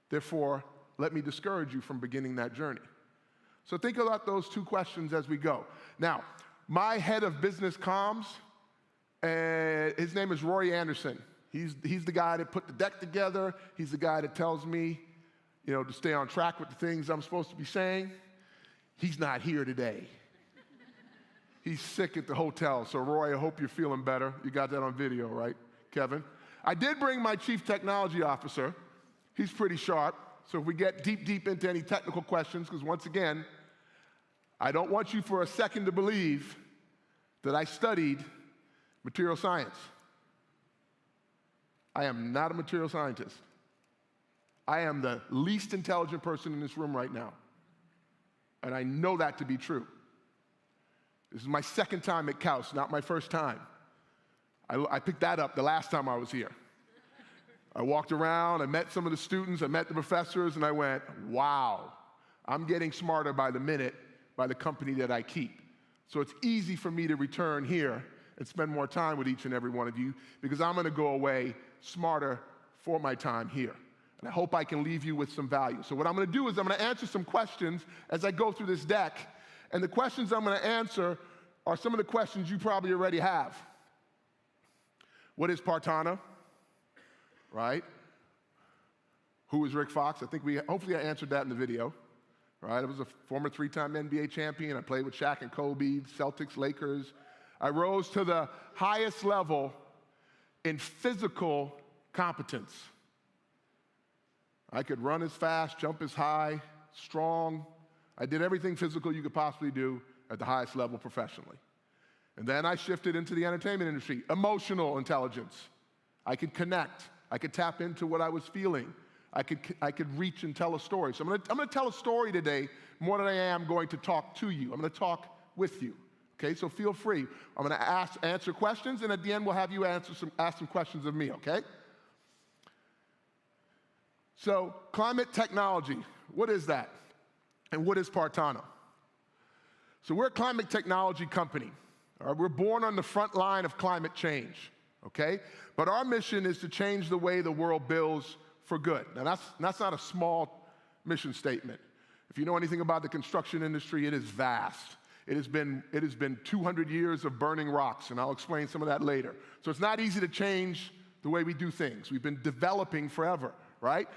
Therefore, let me discourage you from beginning that journey. So think about those two questions as we go. Now, my head of business comms, his name is Roy Anderson. He's the guy that put the deck together. He's the guy that tells me, to stay on track with the things I'm supposed to be saying. He's not here today. He's sick at the hotel. So Roy, I hope you're feeling better. You got that on video, right, Kevin? I did bring my chief technology officer. He's pretty sharp. So if we get deep into any technical questions, because once again, I don't want you for a second to believe that I studied material science. I am not a material scientist. I am the least intelligent person in this room right now. And I know that to be true. This is my second time at KAUST, not my first time. I picked that up the last time I was here. I walked around, I met some of the students, I met the professors, and I went, wow, I'm getting smarter by the minute by the company that I keep. So it's easy for me to return here and spend more time with each and every one of you because I'm going to go away smarter for my time here. And I hope I can leave you with some value. So what I'm going to do is I'm going to answer some questions as I go through this deck. And the questions I'm going to answer are some of the questions you probably already have. What is Partanna? Right? Who is Rick Fox? I think hopefully I answered that in the video. Right? I was a former 3-time NBA champion. I played with Shaq and Kobe, Celtics, Lakers. I rose to the highest level in physical competence. I could run as fast, jump as high, strong. I did everything physical you could possibly do at the highest level professionally. And then I shifted into the entertainment industry. Emotional intelligence. I could connect. I could tap into what I was feeling. I could reach and tell a story. So I'm going to tell a story today more than I am going to talk to you. I'm going to talk with you. Okay, so feel free. I'm going to answer questions, and at the end we'll have you ask some questions of me, okay? So climate technology, what is that? And what is Partanna? So we're a climate technology company. We're born on the front line of climate change, okay? But our mission is to change the way the world builds for good. Now that's not a small mission statement. If you know anything about the construction industry, it is vast. It has been 200 years of burning rocks, and I'll explain some of that later. So it's not easy to change the way we do things. We've been developing forever, right?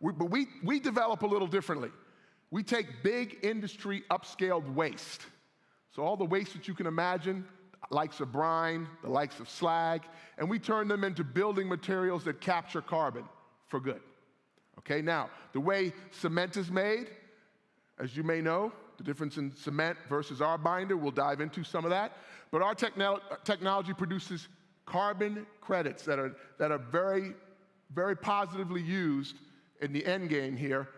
But we develop a little differently. We take big industry upscaled waste. So all the waste that you can imagine, the likes of brine, the likes of slag, and we turn them into building materials that capture carbon for good. Okay, now, the way cement is made, as you may know, the difference in cement versus our binder, we'll dive into some of that. But our technology produces carbon credits that are very, very positively used in the end game here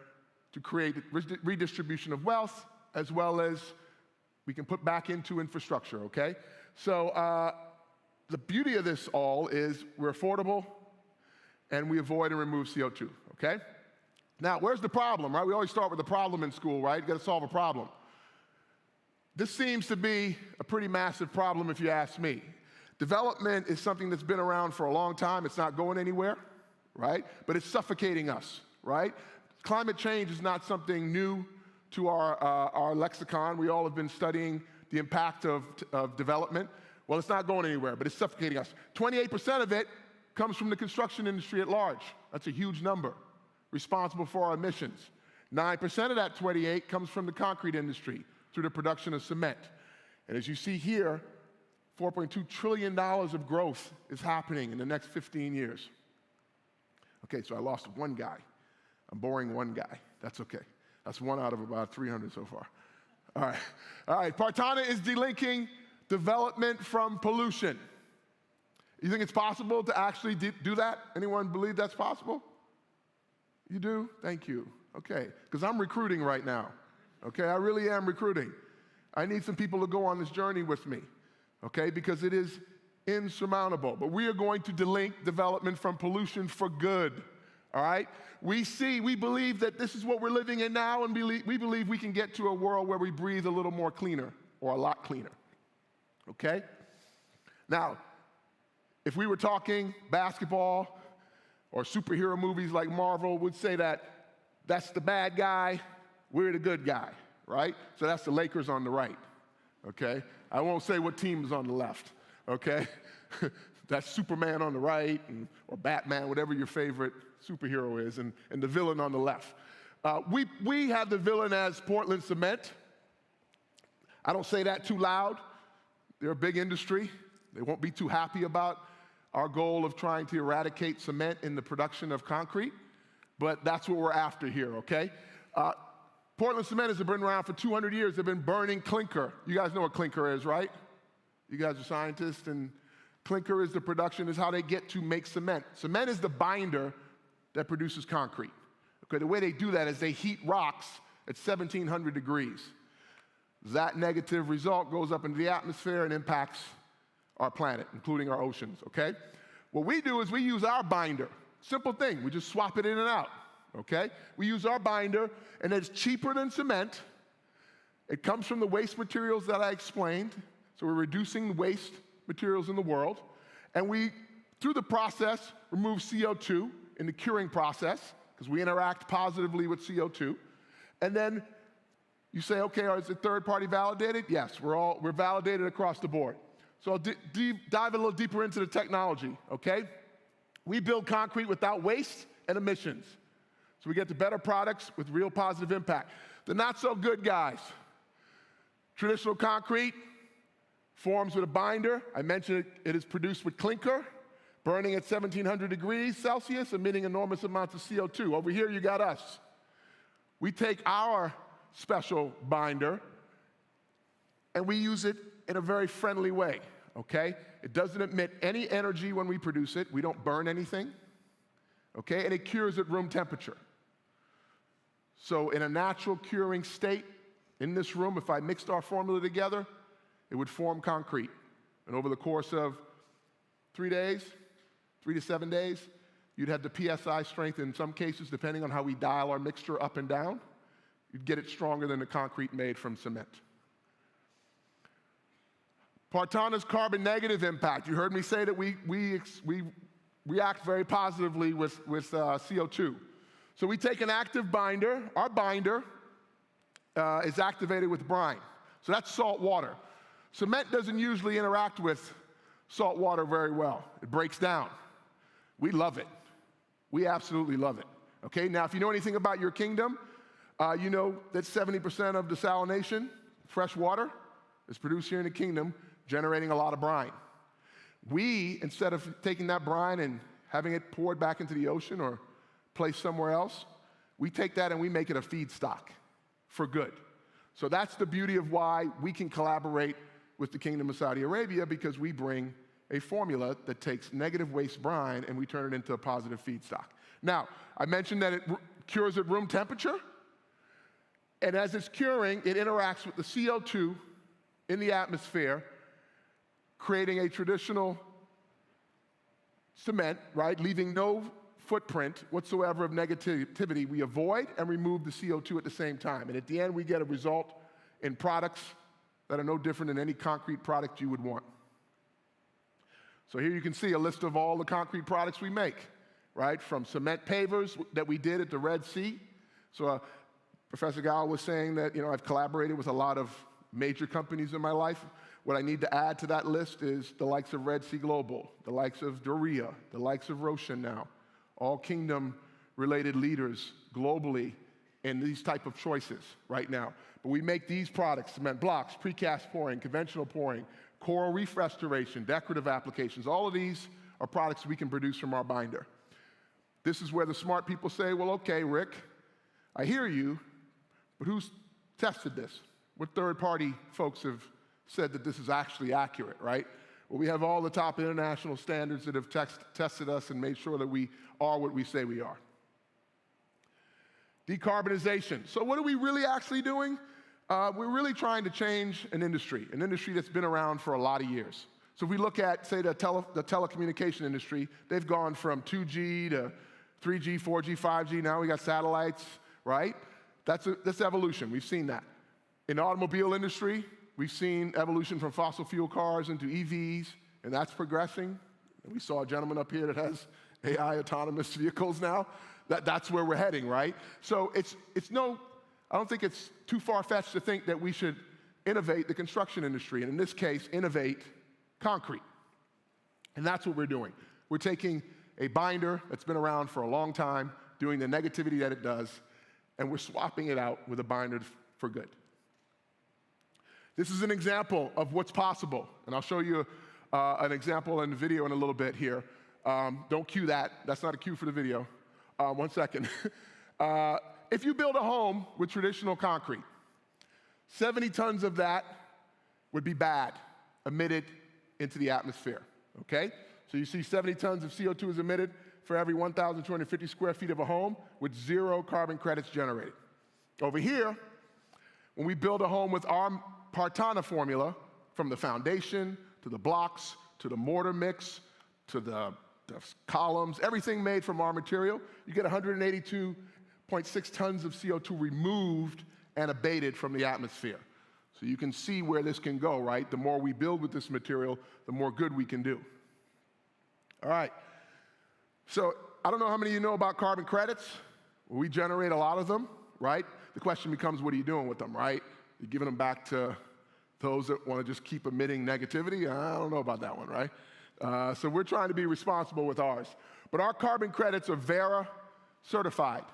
to create redistribution of wealth, as well as we can put back into infrastructure, okay? So the beauty of this all is we're affordable and we avoid and remove CO2, okay? Now, where's the problem, right? We always start with the problem in school, right? You gotta solve a problem. This seems to be a pretty massive problem if you ask me. Development is something that's been around for a long time. It's not going anywhere, right? But it's suffocating us, right? Climate change is not something new to our lexicon. We all have been studying the impact of development. Well, it's not going anywhere, but it's suffocating us. 28% of it comes from the construction industry at large. That's a huge number, responsible for our emissions. 9% of that 28 comes from the concrete industry through the production of cement. And as you see here, $4.2 trillion of growth is happening in the next 15 years. Okay, so I lost one guy. I'm boring one guy. That's okay. That's one out of about 300 so far. All right. Partanna is delinking development from pollution. You think it's possible to actually do that? Anyone believe that's possible? You do? Thank you. Okay, because I'm recruiting right now. Okay, I really am recruiting. I need some people to go on this journey with me, okay, because it is insurmountable. But we are going to delink development from pollution for good, all right? We believe that this is what we're living in now, and we believe we can get to a world where we breathe a little more cleaner, or a lot cleaner, okay? Now, if we were talking basketball or superhero movies like Marvel, we'd say that that's the bad guy, we're the good guy, right? So that's the Lakers on the right, okay? I won't say what team is on the left, okay? That's Superman on the right, or Batman, whatever your favorite superhero is, and the villain on the left. We have the villain as Portland Cement. I don't say that too loud. They're a big industry. They won't be too happy about our goal of trying to eradicate cement in the production of concrete, but that's what we're after here, okay? Portland Cement has been around for 200 years. They've been burning clinker. You guys know what clinker is, right? You guys are scientists and Clinker is the production, is how they get to make cement. Cement is the binder that produces concrete. Okay, the way they do that is they heat rocks at 1,700 degrees. That negative result goes up into the atmosphere and impacts our planet, including our oceans, okay? What we do is we use our binder. Simple thing, we just swap it in and out, okay? We use our binder, and it's cheaper than cement. It comes from the waste materials that I explained, so we're reducing the waste materials in the world, and we, through the process, remove CO2 in the curing process, because we interact positively with CO2, and then you say, okay, is it third-party validated? Yes, we're validated across the board. So I'll dive a little deeper into the technology, okay? We build concrete without waste and emissions. So we get the better products with real positive impact. The not-so-good guys. Traditional concrete forms with a binder. I mentioned it is produced with clinker, burning at 1,700 degrees Celsius, emitting enormous amounts of CO2. Over here, you got us. We take our special binder, and we use it in a very friendly way, okay? It doesn't emit any energy when we produce it. We don't burn anything, okay? And it cures at room temperature. So in a natural curing state, in this room, if I mixed our formula together, it would form concrete. And over the course of 3 days, 3 to 7 days, you'd have the PSI strength in some cases, depending on how we dial our mixture up and down. You'd get it stronger than the concrete made from cement. Partanna's carbon negative impact. You heard me say that we react very positively with CO2. So we take an active binder. Our binder is activated with brine. So that's salt water. Cement doesn't usually interact with salt water very well. It breaks down. We love it. We absolutely love it. Okay, now if you know anything about your kingdom, you know that 70% of desalination, fresh water, is produced here in the kingdom, generating a lot of brine. We, instead of taking that brine and having it poured back into the ocean or placed somewhere else, we take that and we make it a feedstock for good. So that's the beauty of why we can collaborate with the Kingdom of Saudi Arabia, because we bring a formula that takes negative waste brine and we turn it into a positive feedstock. Now, I mentioned that it cures at room temperature, and as it's curing, it interacts with the CO2 in the atmosphere, creating a traditional cement, right, leaving no footprint whatsoever of negativity. We avoid and remove the CO2 at the same time, and at the end, we get a result in products that are no different than any concrete product you would want. So here you can see a list of all the concrete products we make, right? From cement pavers that we did at the Red Sea. So Professor Gal was saying that, I've collaborated with a lot of major companies in my life. What I need to add to that list is the likes of Red Sea Global, the likes of Doria, the likes of Roshan now, all kingdom-related leaders globally in these type of choices right now. But we make these products, cement blocks, precast pouring, conventional pouring, coral reef restoration, decorative applications. All of these are products we can produce from our binder. This is where the smart people say, well, okay, Rick, I hear you, but who's tested this? What third-party folks have said that this is actually accurate, right? Well, we have all the top international standards that have tested us and made sure that we are what we say we are. Decarbonization. So what are we really actually doing? We're really trying to change an industry that's been around for a lot of years. So if we look at, say, the telecommunication industry, they've gone from 2G to 3G, 4G, 5G, now we got satellites, right? That's evolution, we've seen that. In the automobile industry, we've seen evolution from fossil fuel cars into EVs, and that's progressing. And we saw a gentleman up here that has AI autonomous vehicles now. That's where we're heading, right? So I don't think it's too far-fetched to think that we should innovate the construction industry, and in this case, innovate concrete. And that's what we're doing. We're taking a binder that's been around for a long time, doing the negativity that it does, and we're swapping it out with a binder for good. This is an example of what's possible, and I'll show you an example in the video in a little bit here. Don't cue that. That's not a cue for the video. 1 second. If you build a home with traditional concrete, 70 tons of that would be bad, emitted into the atmosphere, okay? So you see 70 tons of CO2 is emitted for every 1,250 square feet of a home with 0 carbon credits generated. Over here, when we build a home with our Partanna formula, from the foundation to the blocks to the mortar mix to the columns, everything made from our material, you get 182.6 tons of CO2 removed and abated from the atmosphere. So you can see where this can go, right? The more we build with this material, the more good we can do. All right. So I don't know how many of you know about carbon credits. We generate a lot of them, right? The question becomes, what are you doing with them, right? You're giving them back to those that want to just keep emitting negativity? I don't know about that one, right? So we're trying to be responsible with ours. But our carbon credits are Verra certified.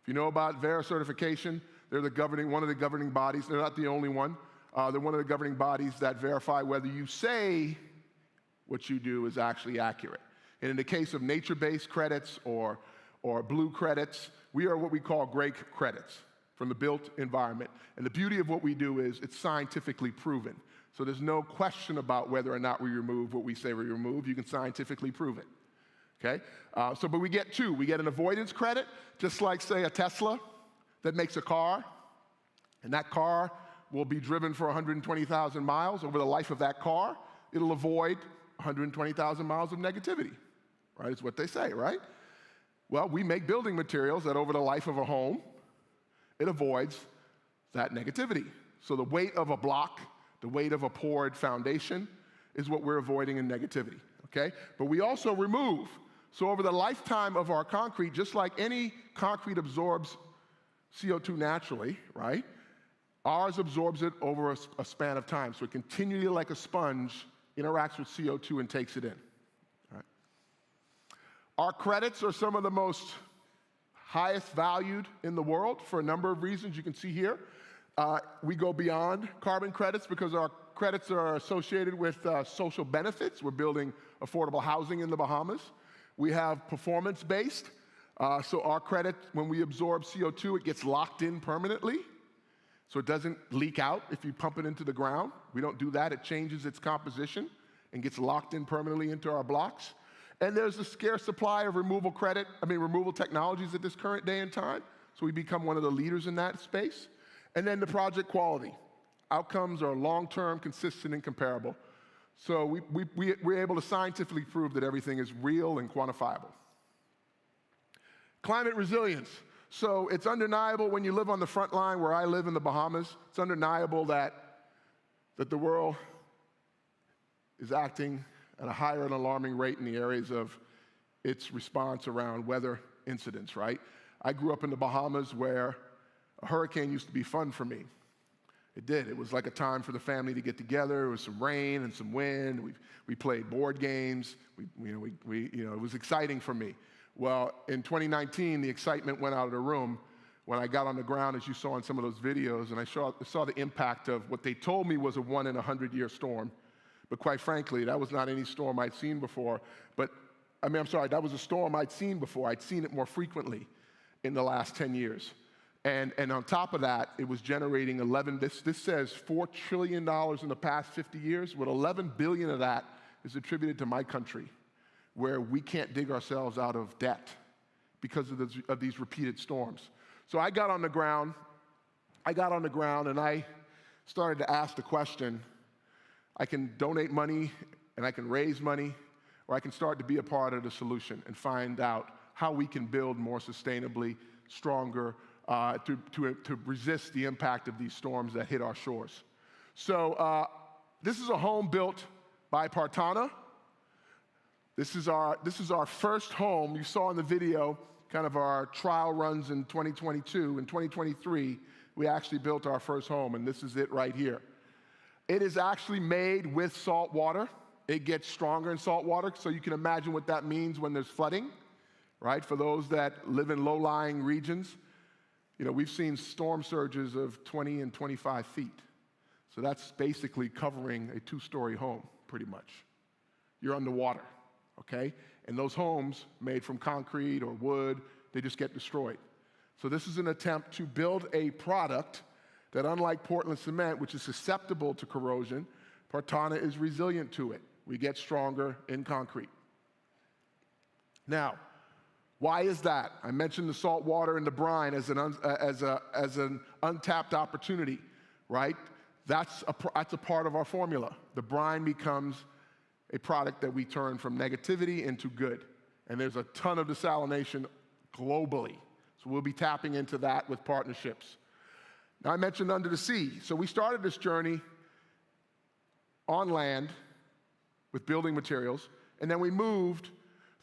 If you know about Verra certification, they're one of the governing bodies. They're not the only one. They're one of the governing bodies that verify whether you say what you do is actually accurate. And in the case of nature-based credits or blue credits, we are what we call gray credits from the built environment. And the beauty of what we do is it's scientifically proven. So there's no question about whether or not we remove what we say we remove. You can scientifically prove it, okay? But we get 2. We get an avoidance credit, just like, say, a Tesla that makes a car, and that car will be driven for 120,000 miles. Over the life of that car, it'll avoid 120,000 miles of negativity, right? It's what they say, right? Well, we make building materials that over the life of a home, it avoids that negativity. So the weight of a block, the weight of a poured foundation is what we're avoiding in negativity, okay? But we also remove. So over the lifetime of our concrete, just like any concrete absorbs CO2 naturally, right? Ours absorbs it over a span of time. So it continually, like a sponge, interacts with CO2 and takes it in. All right. Our credits are some of the most highest valued in the world for a number of reasons you can see here. We go beyond carbon credits because our credits are associated with social benefits. We're building affordable housing in the Bahamas. We have performance-based. So our credit, when we absorb CO2, it gets locked in permanently. So it doesn't leak out if you pump it into the ground. We don't do that. It changes its composition and gets locked in permanently into our blocks. And there's a scarce supply of removal technologies at this current day and time. So we become one of the leaders in that space. And then the project quality. Outcomes are long-term, consistent, and comparable. So we're able to scientifically prove that everything is real and quantifiable. Climate resilience. So it's undeniable when you live on the front line where I live in the Bahamas, it's undeniable that the world is acting at a higher and alarming rate in the areas of its response around weather incidents, right? I grew up in the Bahamas where a hurricane used to be fun for me. It did. It was like a time for the family to get together. It was some rain and some wind. We played board games. It was exciting for me. Well, in 2019, the excitement went out of the room when I got on the ground, as you saw in some of those videos, and I saw the impact of what they told me was a 1-in-100-year storm. But quite frankly, that was not any storm I'd seen before. That was a storm I'd seen before. I'd seen it more frequently in the last 10 years. And on top of that, it was generating this says $4 trillion in the past 50 years, with 11 billion of that is attributed to my country, where we can't dig ourselves out of debt because of these repeated storms. So I got on the ground and I started to ask the question, I can donate money and I can raise money, or I can start to be a part of the solution and find out how we can build more sustainably, stronger, to resist the impact of these storms that hit our shores. So this is a home built by Partanna. This is our first home. You saw in the video kind of our trial runs in 2022. In 2023, we actually built our first home, and this is it right here. It is actually made with salt water. It gets stronger in salt water, so you can imagine what that means when there's flooding, right? For those that live in low-lying regions, we've seen storm surges of 20 and 25 feet. So that's basically covering a 2-story home, pretty much. You're underwater, okay? And those homes made from concrete or wood, they just get destroyed. So this is an attempt to build a product that, unlike Portland cement, which is susceptible to corrosion, Partanna is resilient to it. we get stronger in concrete. Now, why is that? I mentioned the salt water and the brine as an untapped opportunity, right? That's a part of our formula. The brine becomes a product that we turn from negativity into good. And there's a ton of desalination globally. So we'll be tapping into that with partnerships. Now, I mentioned under the sea. So we started this journey on land with building materials, and then we moved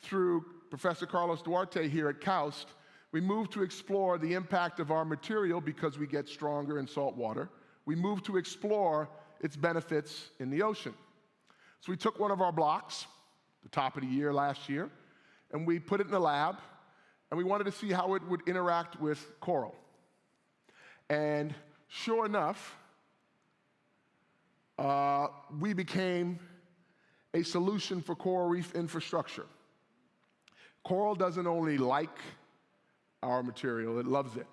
through Professor Carlos Duarte here at KAUST. We moved to explore the impact of our material because we get stronger in salt water. We moved to explore its benefits in the ocean. So we took one of our blocks, the top of the year last year, and we put it in the lab, and we wanted to see how it would interact with coral. And sure enough, we became a solution for coral reef infrastructure. Coral doesn't only like our material, it loves it.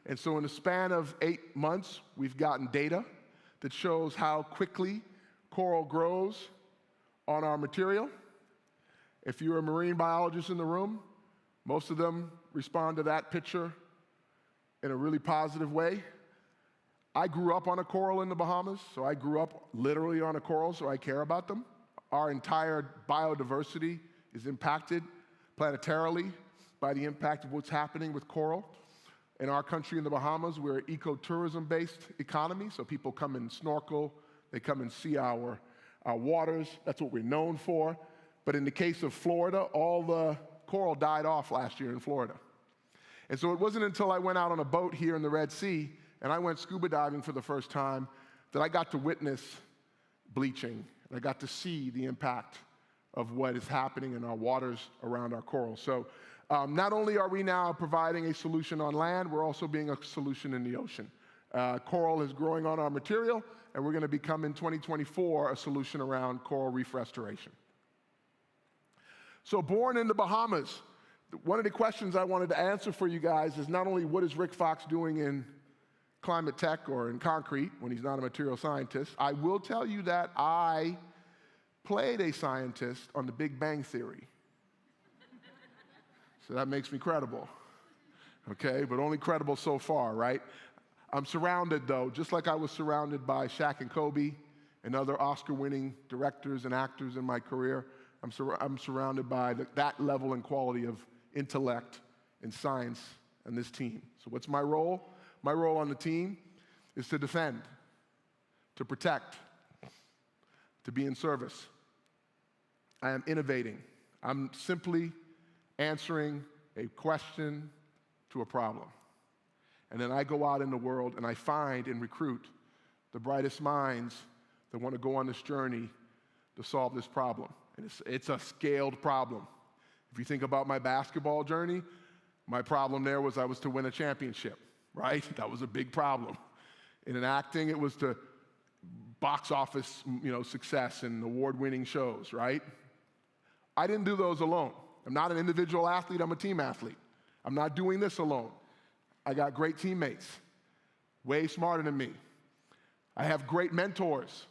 And so in the span of 8 months, we've gotten data that shows how quickly coral grows on our material. If you're a marine biologist in the room, most of them respond to that picture in a really positive way. I grew up on a coral in the Bahamas, so I grew up literally on a coral, so I care about them. Our entire biodiversity is impacted planetarily by the impact of what's happening with coral. In our country in the Bahamas, we're an ecotourism-based economy, so people come and snorkel, they come and see our waters. That's what we're known for. But in the case of Florida, all the coral died off last year in Florida. And so it wasn't until I went out on a boat here in the Red Sea and I went scuba diving for the first time that I got to witness bleaching. And I got to see the impact of what is happening in our waters around our coral. So not only are we now providing a solution on land, we're also being a solution in the ocean. Coral is growing on our material, and we're going to become in 2024 a solution around coral reef restoration. So born in the Bahamas, one of the questions I wanted to answer for you guys is not only what is Rick Fox doing in climate tech or in concrete when he's not a material scientist. I will tell you that I played a scientist on the Big Bang Theory. So that makes me credible, okay? But only credible so far, right? I'm surrounded, though, just like I was surrounded by Shaq and Kobe and other Oscar-winning directors and actors in my career. I'm surrounded by that level and quality of intellect and science and this team. So what's my role? My role on the team is to defend, to protect, to be in service. I am innovating. I'm simply answering a question to a problem. And then I go out in the world and I find and recruit the brightest minds that want to go on this journey to solve this problem. And it's a scaled problem. If you think about my basketball journey, my problem there was I was to win a championship, right? That was a big problem. In acting, it was to box office, success and award-winning shows, right? I didn't do those alone. I'm not an individual athlete, I'm a team athlete. I'm not doing this alone. I got great teammates, way smarter than me. I have great mentors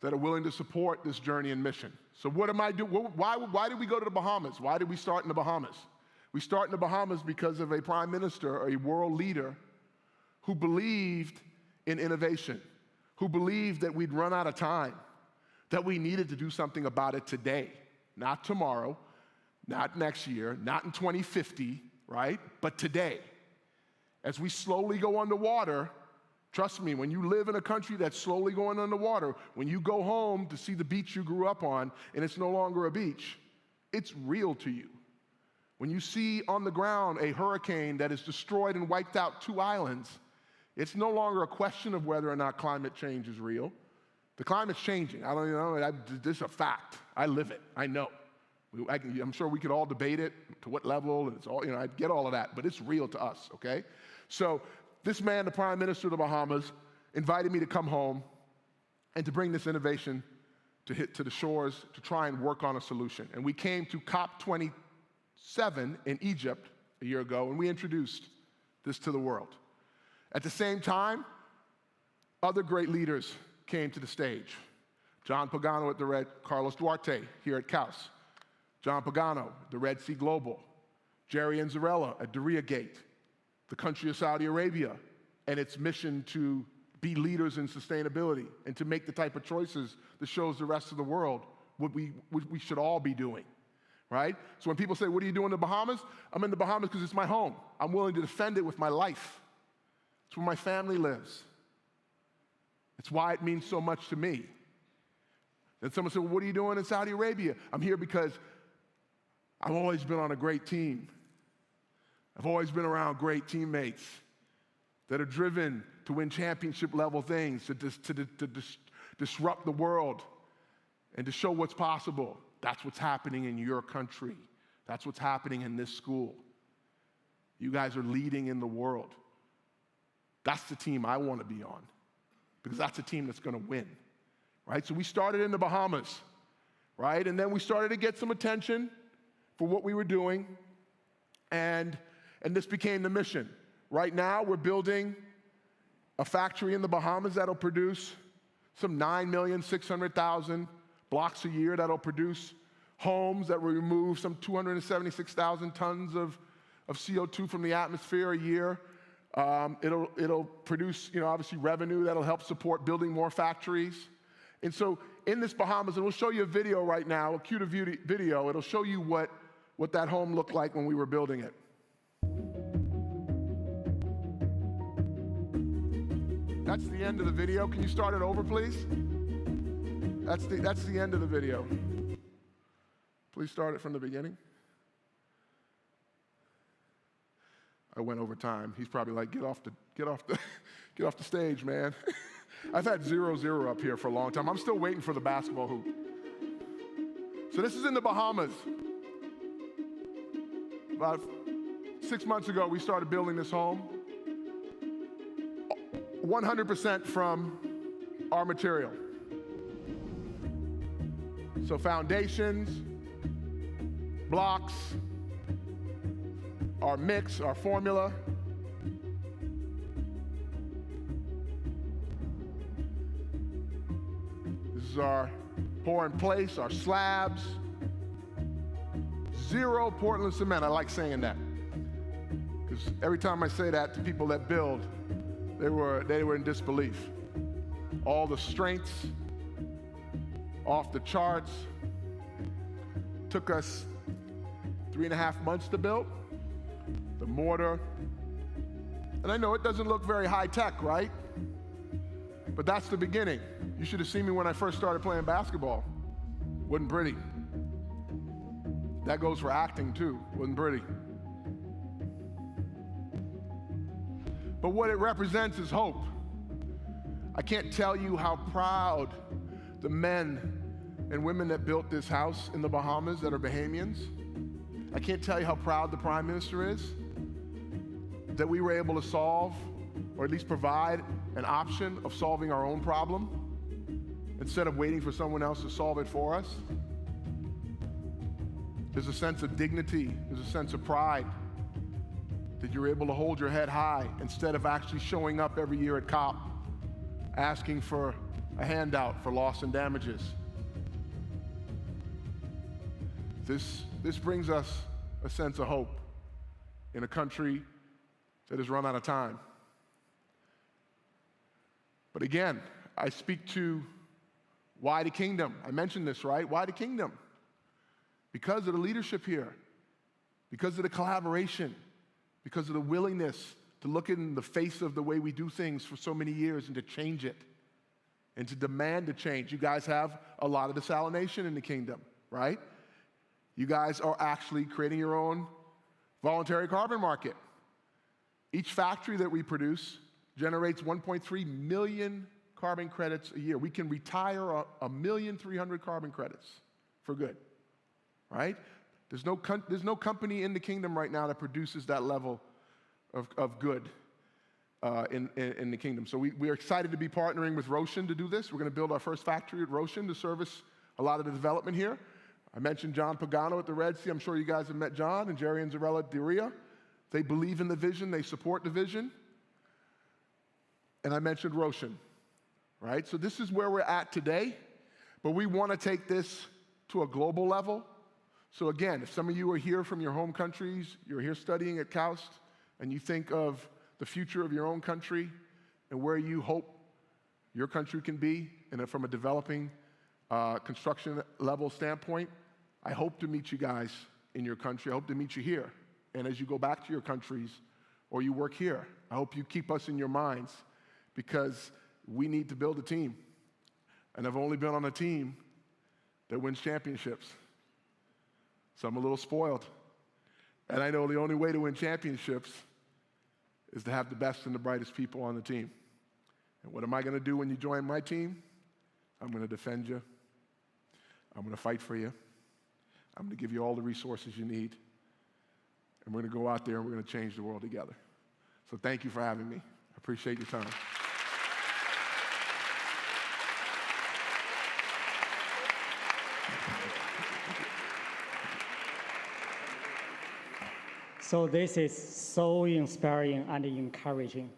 that are willing to support this journey and mission. So what am I doing? Why did we go to the Bahamas? Why did we start in the Bahamas? We start in the Bahamas because of a prime minister, a world leader, who believed in innovation, who believed that we'd run out of time, that we needed to do something about it today, not tomorrow, not next year, not in 2050, right? But today. As we slowly go underwater, trust me, when you live in a country that's slowly going underwater, when you go home to see the beach you grew up on and it's no longer a beach, it's real to you. When you see on the ground a hurricane that has destroyed and wiped out 2 islands, it's no longer a question of whether or not climate change is real. The climate's changing. I don't know. This is a fact. I live it. I know. I'm sure we could all debate it to what level. And it's all, I get all of that, but it's real to us. Okay. So this man, the Prime Minister of the Bahamas, invited me to come home and to bring this innovation to the shores to try and work on a solution. And we came to COP27 in Egypt a year ago, and we introduced this to the world. At the same time, other great leaders came to the stage. John Pagano at the Red, Carlos Duarte here at Caus. John Pagano, the Red Sea Global. Jerry Anzarella at Diriyah Gate, the country of Saudi Arabia, and its mission to be leaders in sustainability and to make the type of choices that shows the rest of the world what we should all be doing, right? So when people say, what do you do in the Bahamas? I'm in the Bahamas because it's my home. I'm willing to defend it with my life. It's where my family lives. It's why it means so much to me. And someone said, well, what are you doing in Saudi Arabia? I'm here because I've always been on a great team. I've always been around great teammates that are driven to win championship-level things, to disrupt the world, and to show what's possible. That's what's happening in your country. That's what's happening in this school. You guys are leading in the world. That's the team I want to be on, because that's a team that's going to win. Right? So we started in the Bahamas, right? And then we started to get some attention for what we were doing, and this became the mission. Right now, we're building a factory in the Bahamas that'll produce some 9,600,000 blocks a year, that'll produce homes that will remove some 276,000 tons of CO2 from the atmosphere a year. It'll produce, obviously revenue that'll help support building more factories. And so in this Bahamas, and we'll show you a video right now, a cue video. It'll show you what that home looked like when we were building it. That's the end of the video. Can you start it over, please? That's the end of the video. Please start it from the beginning. I went over time. He's probably like, get off the stage, man. I've had 0-0 up here for a long time. I'm still waiting for the basketball hoop. So this is in the Bahamas. About 6 months ago, we started building this home. 100% from our material. So foundations, blocks, our mix, our formula. This is our pour in place, our slabs. 0 Portland cement. I like saying that, because every time I say that to people that build, they were in disbelief. All the strengths, off the charts. Took us 3.5 months to build. The mortar. And I know it doesn't look very high tech, right? But that's the beginning. You should have seen me when I first started playing basketball. Wasn't pretty. That goes for acting too. Wasn't pretty. But what it represents is hope. I can't tell you how proud the men and women that built this house in the Bahamas that are Bahamians. I can't tell you how proud the Prime Minister is that we were able to solve, or at least provide, an option of solving our own problem instead of waiting for someone else to solve it for us. There's a sense of dignity, there's a sense of pride that you're able to hold your head high instead of actually showing up every year at COP asking for a handout for loss and damages. This brings us a sense of hope in a country that has run out of time. But again, I speak to why the kingdom. I mentioned this, right? Why the kingdom? Because of the leadership here, because of the collaboration, because of the willingness to look in the face of the way we do things for so many years and to change it and to demand a change. You guys have a lot of desalination in the kingdom, right? You guys are actually creating your own voluntary carbon market. Each factory that we produce generates 1.3 million carbon credits a year. We can retire 1,300,000 carbon credits for good, right? There's no company in the kingdom right now that produces that level of good in the kingdom. So we are excited to be partnering with Roshan to do this. We're going to build our first factory at Roshan to service a lot of the development here. I mentioned John Pagano at the Red Sea. I'm sure you guys have met John, and Jerry Anzarella at Diriyah. They believe in the vision. They support the vision. And I mentioned Roshan, right? So this is where we're at today. But we want to take this to a global level. So again, if some of you are here from your home countries, you're here studying at KAUST, and you think of the future of your own country and where you hope your country can be, and from a developing construction level standpoint, I hope to meet you guys in your country. I hope to meet you here. And as you go back to your countries or you work here, I hope you keep us in your minds, because we need to build a team. And I've only been on a team that wins championships. So I'm a little spoiled. And I know the only way to win championships is to have the best and the brightest people on the team. And what am I going to do when you join my team? I'm going to defend you. I'm going to fight for you. I'm going to give you all the resources you need. And we're going to go out there and we're going to change the world together. So thank you for having me. I appreciate your time. So this is so inspiring and encouraging.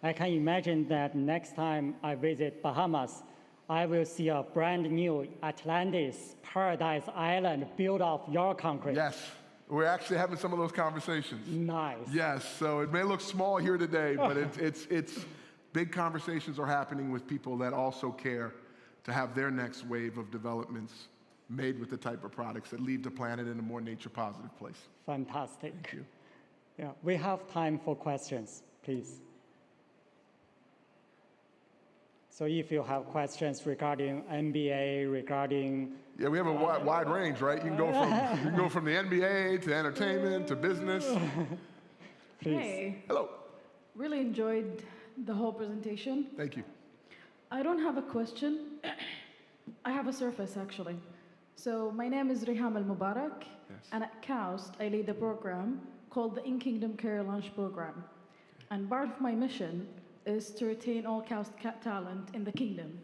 I can imagine that next time I visit Bahamas, I will see a brand new Atlantis Paradise Island built of your concrete. Yes, we're actually having some of those conversations. Nice. Yes, so it may look small here today, but it's big conversations are happening with people that also care to have their next wave of developments made with the type of products that leave the planet in a more nature-positive place. Fantastic. Thank you. Yeah, we have time for questions, please. So if you have questions regarding MBA, regarding... Yeah, we have a wide range, right? You can go from the NBA to entertainment to business. Please. Hey. Hello. Really enjoyed the whole presentation. Thank you. I don't have a question. I have a surface, actually. So my name is Riham Al-Mubarak, and at KAUST, I lead a program called the In-Kingdom Career Launch Program. And part of my mission is to retain all KAUST talent in the kingdom.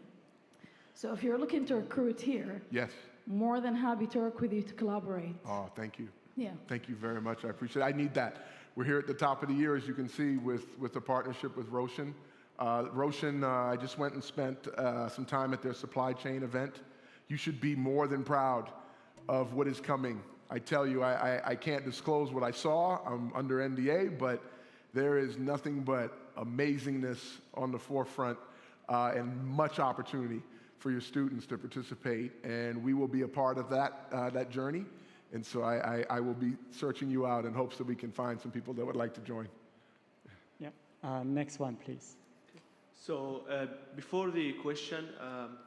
So if you're looking to recruit here, yes, more than happy to work with you to collaborate. Oh, thank you. Yeah. Thank you very much. I appreciate it. I need that. We're here at the top of the year, as you can see, with the partnership with Roshan. Roshan, I just went and spent some time at their supply chain event. You should be more than proud of what is coming. I tell you, I can't disclose what I saw. I'm under NDA, but there is nothing but amazingness on the forefront and much opportunity for your students to participate. And we will be a part of that journey. And so I will be searching you out in hopes that we can find some people that would like to join. Yeah. Next one, please. So before the question,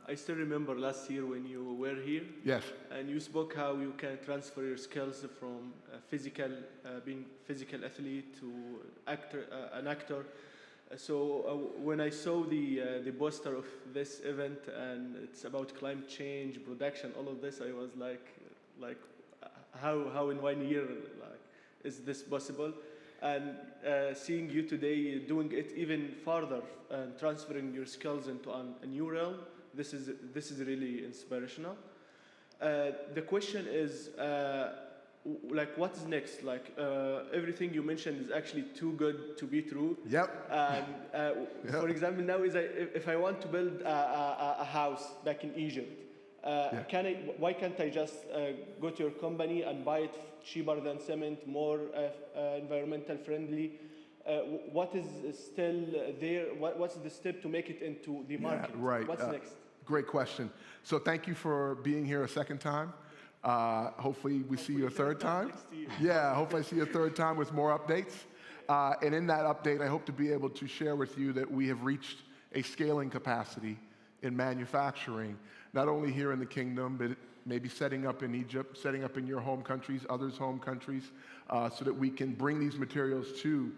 I still remember last year when you were here. Yes. And you spoke how you can transfer your skills from being physical athlete to an actor. So when I saw the poster of this event and it's about climate change, production, all of this, I was like how in 1 year is this possible? And seeing you today doing it even farther and transferring your skills into a new realm, this is really inspirational. The question is, what's next? Everything you mentioned is actually too good to be true. Yep. And for example, now if I want to build a house back in Egypt, why can't I just go to your company and buy it cheaper than cement, more environmental friendly? What is still there? What's the step to make it into the market? Yeah, right. What's next? Great question. So thank you for being here a second time. Hopefully we see you a third time. Yeah, hopefully I see you a third time with more updates. And in that update, I hope to be able to share with you that we have reached a scaling capacity in manufacturing, not only here in the kingdom, but maybe setting up in Egypt, setting up in your home countries, others' home countries, so that we can bring these materials to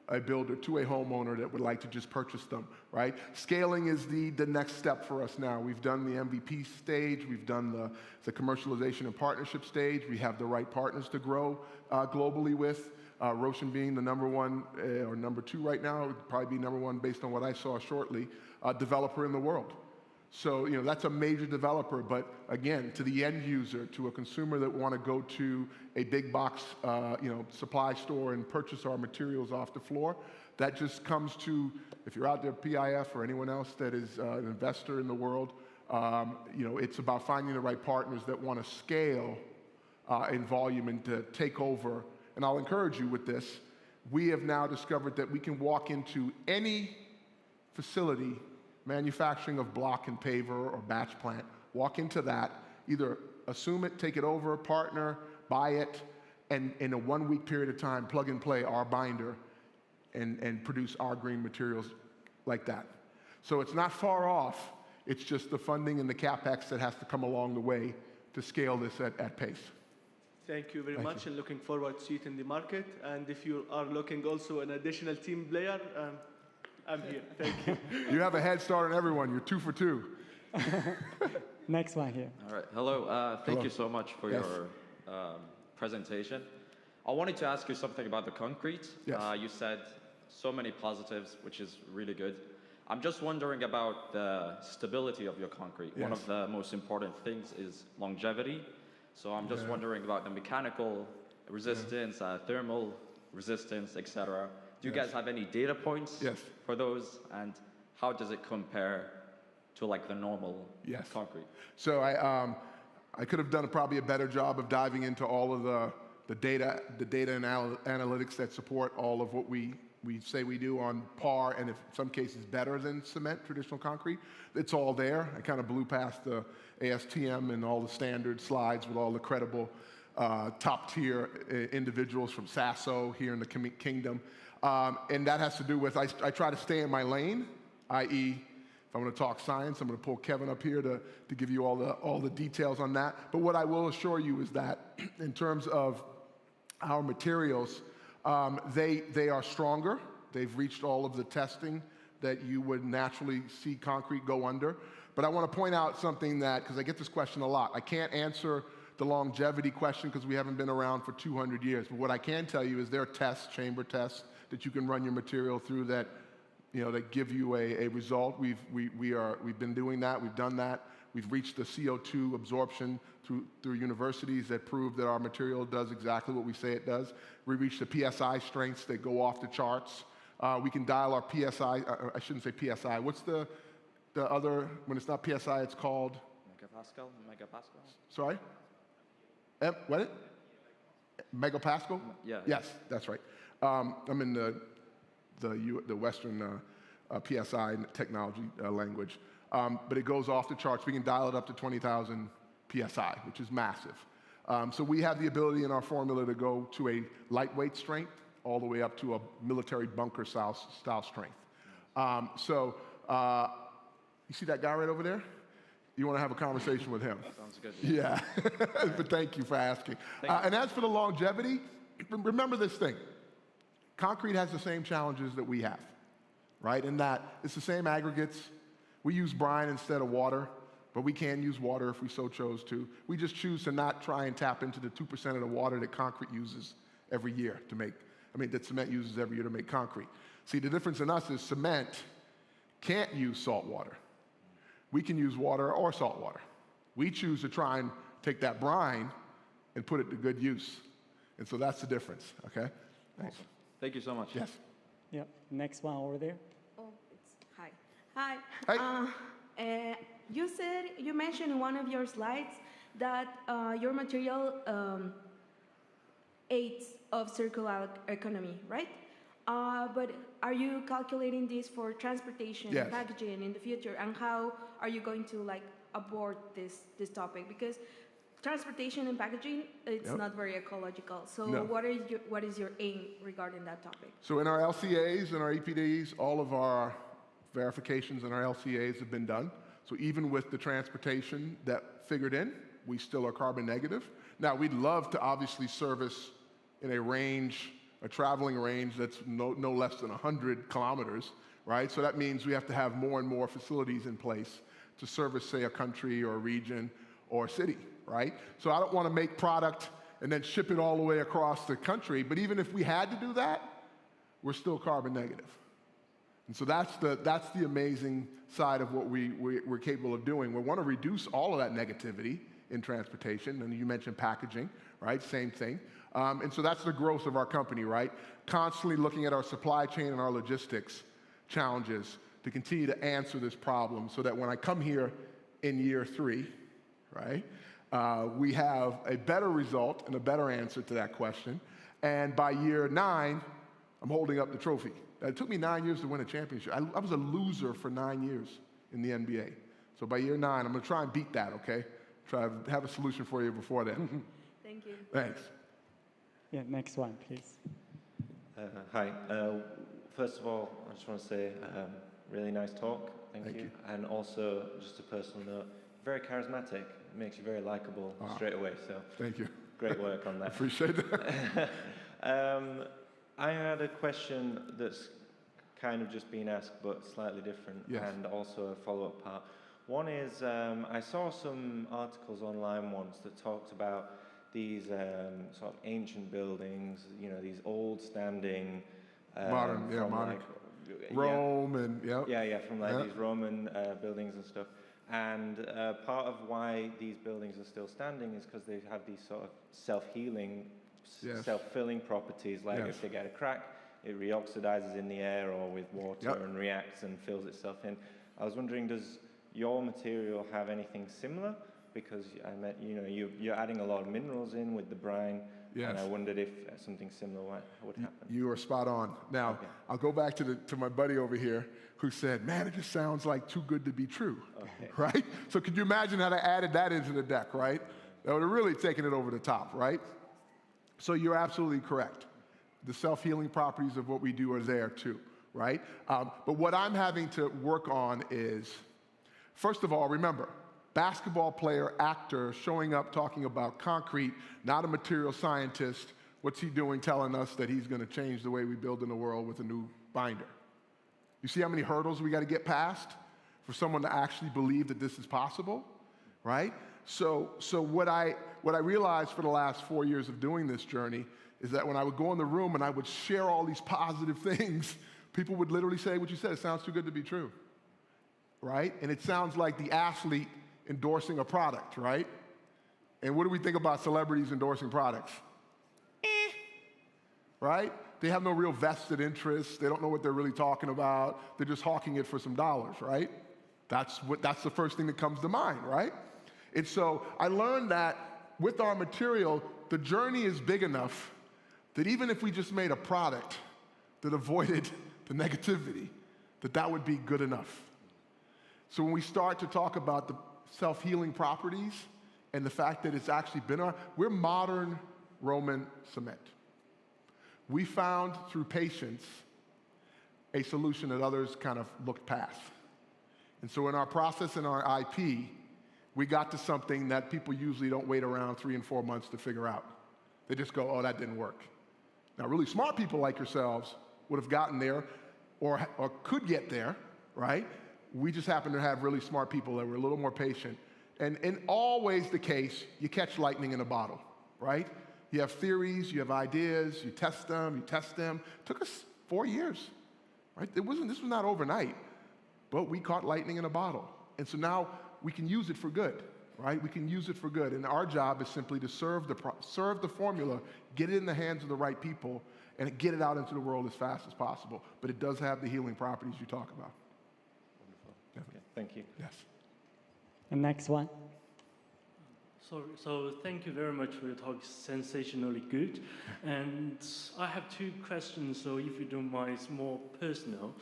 a builder, to a homeowner that would like to just purchase them, right? Scaling is the next step for us now. We've done the MVP stage, we've done the commercialization and partnership stage, we have the right partners to grow globally with. Roshan being the number one, or number two right now, it would probably be number one based on what I saw shortly, developer in the world. So, that's a major developer, but again, to the end user, to a consumer that want to go to a big box, supply store and purchase our materials off the floor, that just comes to, if you're out there, PIF or anyone else that is an investor in the world, It's about finding the right partners that want to scale in volume and to take over. And I'll encourage you with this. We have now discovered that we can walk into any facility, manufacturing of block and paver or batch plant, walk into that, either assume it, take it over, partner, buy it, and in a 1 week period of time, plug and play our binder and produce our green materials like that. So it's not far off. It's just the funding and the CapEx that has to come along the way to scale this at pace. Thank you very much, and looking forward to see it in the market. And if you are looking also an additional team player, I'm here. Thank you. You have a head start on everyone. You're 2 for 2. Next one here. All right. Hello. Thank you so much for your presentation. I wanted to ask you something about the concrete. Yes. You said so many positives, which is really good. I'm just wondering about the stability of your concrete. Yes. One of the most important things is longevity. So I'm just wondering about the mechanical resistance, thermal resistance, etc. Do you guys have any data points for those? And how does it compare to like the normal concrete? So I could have done probably a better job of diving into all of the data and analytics that support all of what we say we do on par, and in some cases better than cement, traditional concrete. It's all there. I kind of blew past the ASTM and all the standard slides with all the credible top-tier individuals from Sasso here in the Kingdom. And that has to do with, I try to stay in my lane, i.e., if I'm going to talk science, I'm going to pull Kevin up here to give you all the details on that. But what I will assure you is that in terms of our materials, they are stronger. They've reached all of the testing that you would naturally see concrete go under. But I want to point out something that, because I get this question a lot, I can't answer the longevity question because we haven't been around for 200 years. But what I can tell you is there are tests, chamber tests, that you can run your material through that, that give you a result. We've been doing that. We've done that. We've reached the CO2 absorption through universities that prove that our material does exactly what we say it does. We reached the PSI strengths that go off the charts. We can dial our PSI, I shouldn't say PSI. What's the other, when it's not PSI, it's called? Megapascal? Sorry? What? Megapascal? Yeah. Yes, that's right. I'm in the Western PSI technology language. But it goes off the charts. We can dial it up to 20,000 PSI, which is massive. So we have the ability in our formula to go to a lightweight strength all the way up to a military bunker style strength. You see that guy right over there? You want to have a conversation with him? Sounds good. Yeah. But thank you for asking. And as for the longevity, remember this thing. Concrete has the same challenges that we have, right? In that it's the same aggregates. We use brine instead of water, but we can use water if we so chose to. We just choose to not try and tap into the 2% of the water that concrete uses every year to make, that cement uses every year to make concrete. See, the difference in us is cement can't use salt water. We can use water or salt water. We choose to try and take that brine and put it to good use. And so that's the difference, okay? Thanks. Awesome. Thank you so much. Yes. Yep. Next one over there. Oh, it's hi. Hi. Hey. You mentioned in one of your slides that your material aids of circular economy, right? But are you calculating this for transportation, yes, packaging in the future, and how are you going to abort this topic? Because transportation and packaging, it's not very ecological. So what is your aim regarding that topic? So in our LCAs and our EPDs, all of our verifications in our LCAs have been done. So even with the transportation that figured in, we still are carbon negative. Now, we'd love to obviously service in a traveling range that's no less than 100 kilometers, right? So that means we have to have more and more facilities in place to service, say, a country or a region or a city, right? So I don't want to make product and then ship it all the way across the country, but even if we had to do that, we're still carbon negative. And so that's the amazing side of what we're capable of doing. We want to reduce all of that negativity in transportation, and you mentioned packaging, right? Same thing. And so that's the growth of our company, right? Constantly looking at our supply chain and our logistics challenges to continue to answer this problem so that when I come here in year 3, right? We have a better result and a better answer to that question. And by year 9, I'm holding up the trophy. It took me 9 years to win a championship. I was a loser for 9 years in the NBA. So by year 9, I'm going to try and beat that, okay? Try to have a solution for you before then. Thank you. Thanks. Yeah, next one, please. Hi. First of all, I just want to say really nice talk. Thank you. And also, just a personal note, very charismatic. It makes you very likable straight away. So thank you. Great work on that. Appreciate that. I had a question that's kind of just been asked, but slightly different, and also a follow-up part. One is, I saw some articles online once that talked about these sort of ancient buildings, you know, these old-standing... modern, like, Rome and, from like these Roman buildings and stuff. And part of why these buildings are still standing is because they have these sort of self-healing, self-filling properties, like if they get a crack, it reoxidizes in the air or with water and reacts and fills itself in. I was wondering, does your material have anything similar? Because you're adding a lot of minerals in with the brine, and I wondered if something similar would happen. You are spot on. Now, I'll go back to my buddy over here who said, man, it just sounds like too good to be true, right? So could you imagine how I added that into the deck, right? That would have really taken it over the top, right? So you're absolutely correct. The self-healing properties of what we do are there too, right? But what I'm having to work on is, first of all, remember, basketball player, actor, showing up talking about concrete, not a material scientist. What's he doing telling us that he's going to change the way we build in the world with a new binder? You see how many hurdles we got to get past for someone to actually believe that this is possible, right? So what I realized for the last 4 years of doing this journey is that when I would go in the room and I would share all these positive things, people would literally say what you said, it sounds too good to be true, right? And it sounds like the athlete endorsing a product, right? And what do we think about celebrities endorsing products? Right? They have no real vested interest. They don't know what they're really talking about. They're just hawking it for some dollars, right? That's the first thing that comes to mind, right? And so I learned that with our material, the journey is big enough that even if we just made a product that avoided the negativity, that would be good enough. So when we start to talk about the self-healing properties and the fact that it's actually we're modern Roman cement. We found through patience a solution that others kind of looked past. And so in our process and our IP, we got to something that people usually don't wait around 3 and 4 months to figure out. They just go, oh, that didn't work. Now, really smart people like yourselves would have gotten there or could get there, right? We just happen to have really smart people that were a little more patient. And in always the case, you catch lightning in a bottle, right? You have theories, you have ideas, you test them. It took us 4 years, right? This was not overnight, but we caught lightning in a bottle. And so now we can use it for good, right? We can use it for good. And our job is simply to serve the formula, get it in the hands of the right people, and get it out into the world as fast as possible. But it does have the healing properties you talk about. Okay, thank you. Yes. And next one. So thank you very much for your talk. Sensationally good. And I have 2 questions, so if you don't mind, it's more personal.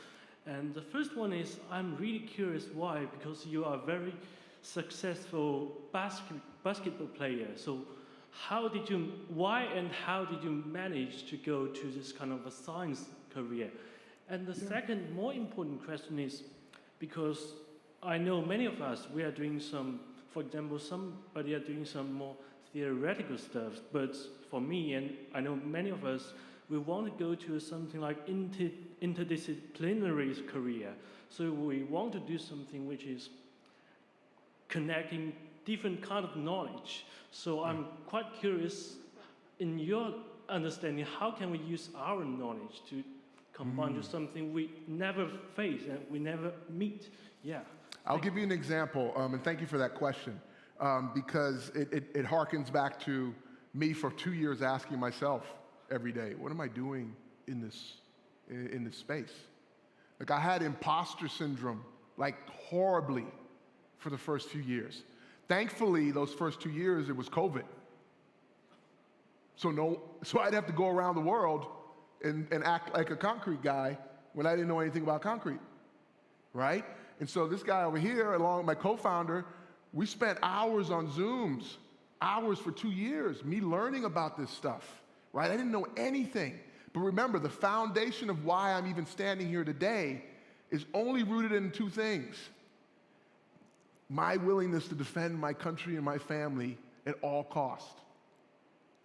And the first one is, I'm really curious why, because you are a very successful basketball player. So why and how did you manage to go to this kind of a science career? And the second, more important question is, because I know many of us, we are doing some, for example, somebody are doing some more theoretical stuff, but for me, and I know many of us, we want to go to something like interdisciplinary career. So we want to do something which is connecting different kind of knowledge. So I'm quite curious, in your understanding, how can we use our knowledge to combine to something we never face and we never meet? Yeah. I'll give you an example, and thank you for that question, because it harkens back to me for 2 years asking myself every day, what am I doing in this space? Like I had imposter syndrome, like horribly, for the first few years. Thankfully, those first 2 years, it was COVID. So I'd have to go around the world and act like a concrete guy when I didn't know anything about concrete, right? And so this guy over here, along with my co-founder, we spent hours on Zooms, hours for 2 years, me learning about this stuff, right? I didn't know anything. But remember, the foundation of why I'm even standing here today is only rooted in two things. My willingness to defend my country and my family at all costs.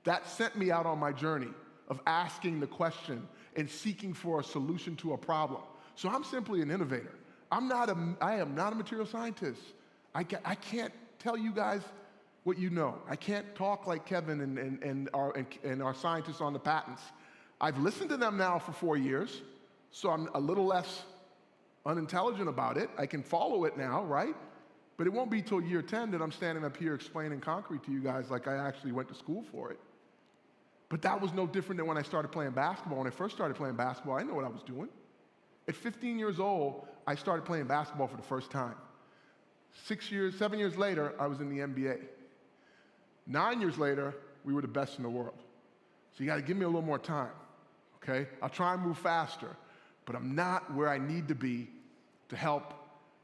That sent me out on my journey of asking the question and seeking for a solution to a problem. So I'm simply an innovator. I am not a material scientist. I can't tell you guys what you know. I can't talk like Kevin and our scientists on the patents. I've listened to them now for 4 years, so I'm a little less unintelligent about it. I can follow it now, right? But it won't be till year 10 that I'm standing up here explaining concrete to you guys like I actually went to school for it. But that was no different than when I started playing basketball. When I first started playing basketball, I didn't know what I was doing. At 15 years old, I started playing basketball for the first time. 7 years later, I was in the NBA. 9 years later, we were the best in the world. So you got to give me a little more time, okay? I'll try and move faster, but I'm not where I need to be to help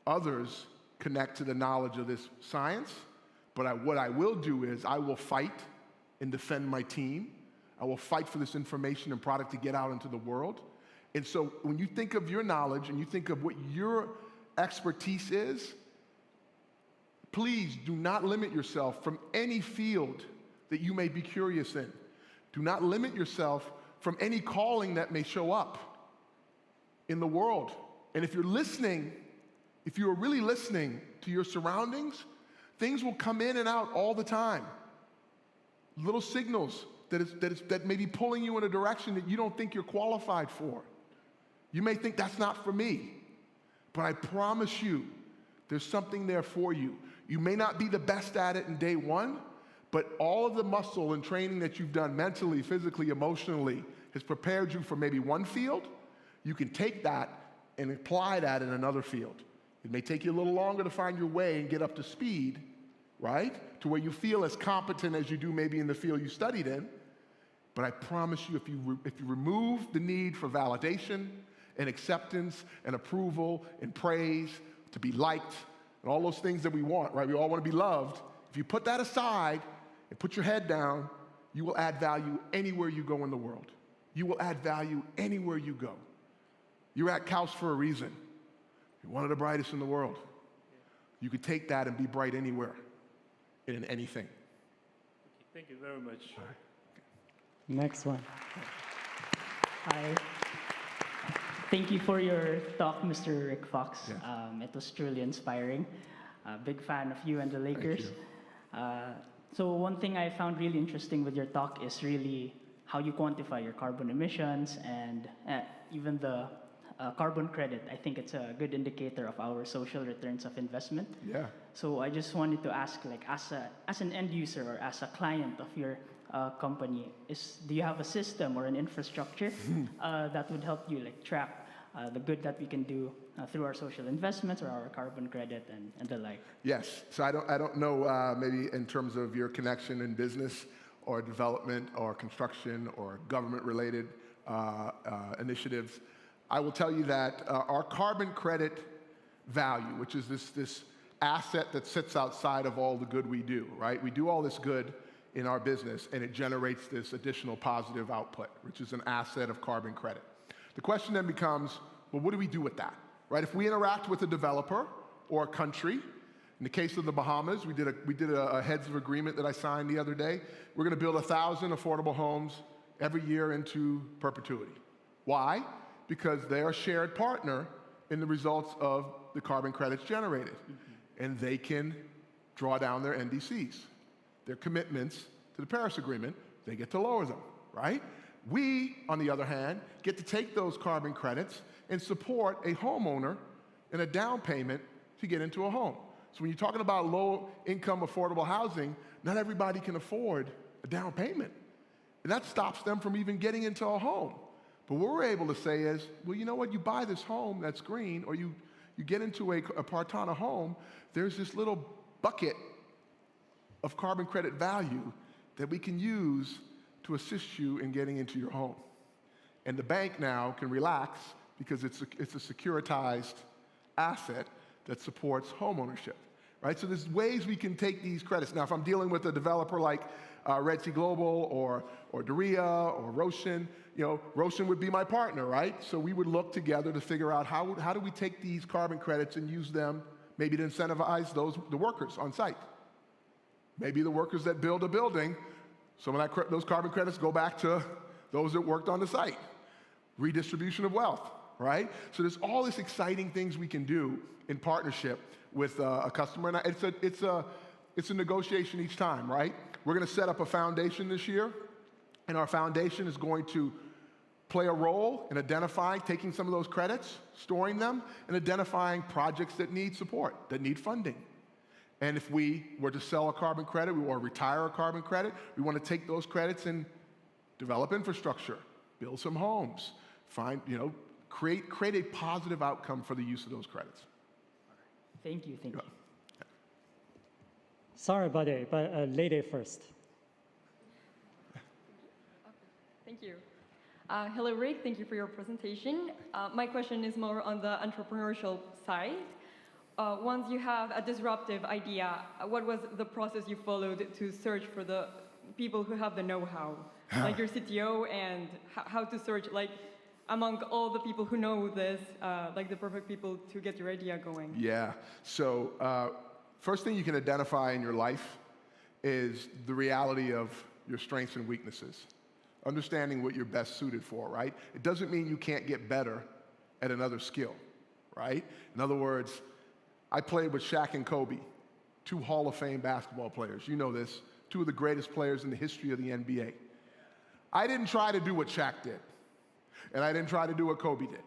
others connect to the knowledge of this science. But what I will do is I will fight and defend my team. I will fight for this information and product to get out into the world. And so when you think of your knowledge and you think of what your expertise is, please do not limit yourself from any field that you may be curious in. Do not limit yourself from any calling that may show up in the world. And if you're listening, if you are really listening to your surroundings, things will come in and out all the time. Little signals that may be pulling you in a direction that you don't think you're qualified for. You may think that's not for me, but I promise you, there's something there for you. You may not be the best at it in day one, but all of the muscle and training that you've done mentally, physically, emotionally has prepared you for maybe one field. You can take that and apply that in another field. It may take you a little longer to find your way and get up to speed, right? To where you feel as competent as you do maybe in the field you studied in. But I promise you, if you remove the need for validation and acceptance and approval and praise, to be liked, and all those things that we want, right? We all want to be loved. If you put that aside and put your head down, you will add value anywhere you go in the world. You will add value anywhere you go. You're at KAUST for a reason. You're one of the brightest in the world. You could take that and be bright anywhere, in anything. Thank you very much. Next one. Hi. Thank you for your talk, Mr. Rick Fox. Yeah. It was truly inspiring. Big fan of you and the Lakers. So one thing I found really interesting with your talk is really how you quantify your carbon emissions and even the carbon credit. I think it's a good indicator of our social returns of investment. Yeah. So I just wanted to ask, like, as an end user or as a client of your company, do you have a system or an infrastructure that would help you like track the good that we can do through our social investments or our carbon credit and the like? Yes. So I don't know maybe in terms of your connection in business or development or construction or government-related initiatives. I will tell you that our carbon credit value, which is this asset that sits outside of all the good we do, right? We do all this good in our business, and it generates this additional positive output, which is an asset of carbon credit. The question then becomes, well, what do we do with that, right? If we interact with a developer or a country, in the case of the Bahamas, we did a heads of agreement that I signed the other day. We're going to build 1,000 affordable homes every year into perpetuity. Why? Because they're a shared partner in the results of the carbon credits generated. And they can draw down their NDCs, their commitments to the Paris Agreement. They get to lower them, right? We, on the other hand, get to take those carbon credits and support a homeowner in a down payment to get into a home. So when you're talking about low-income affordable housing, not everybody can afford a down payment. And that stops them from even getting into a home. But what we're able to say is, well, you know what? You buy this home that's green, or you You get into a Partanna home, there's this little bucket of carbon credit value that we can use to assist you in getting into your home. And the bank now can relax because it's a securitized asset that supports homeownership, right? So there's ways we can take these credits. Now, if I'm dealing with a developer like Red Sea Global or Doria or Roshan, Roshan would be my partner, right? So we would look together to figure out how do we take these carbon credits and use them maybe to incentivize the workers on site. Maybe the workers that build a building, some of those carbon credits go back to those that worked on the site. Redistribution of wealth, right? So there's all these exciting things we can do in partnership with a customer, and it's a negotiation each time, right? We're going to set up a foundation this year, and our foundation is going to play a role in identifying, taking some of those credits, storing them, and identifying projects that need support, that need funding. And if we were to sell a carbon credit, or retire a carbon credit, we want to take those credits and develop infrastructure, build some homes, create a positive outcome for the use of those credits. Thank you. Sorry, buddy, but lady first. Thank you. Hello, Rick. Thank you for your presentation. My question is more on the entrepreneurial side. Once you have a disruptive idea, what was the process you followed to search for the people who have the know-how, like your CTO, and how to search, like, among all the people who know this, like the perfect people to get your idea going? Yeah. So first thing you can identify in your life is the reality of your strengths and weaknesses. Understanding what you're best suited for, right? It doesn't mean you can't get better at another skill, right? In other words, I played with Shaq and Kobe, 2 Hall of Fame basketball players. You know this, 2 of the greatest players in the history of the NBA. I didn't try to do what Shaq did, and I didn't try to do what Kobe did.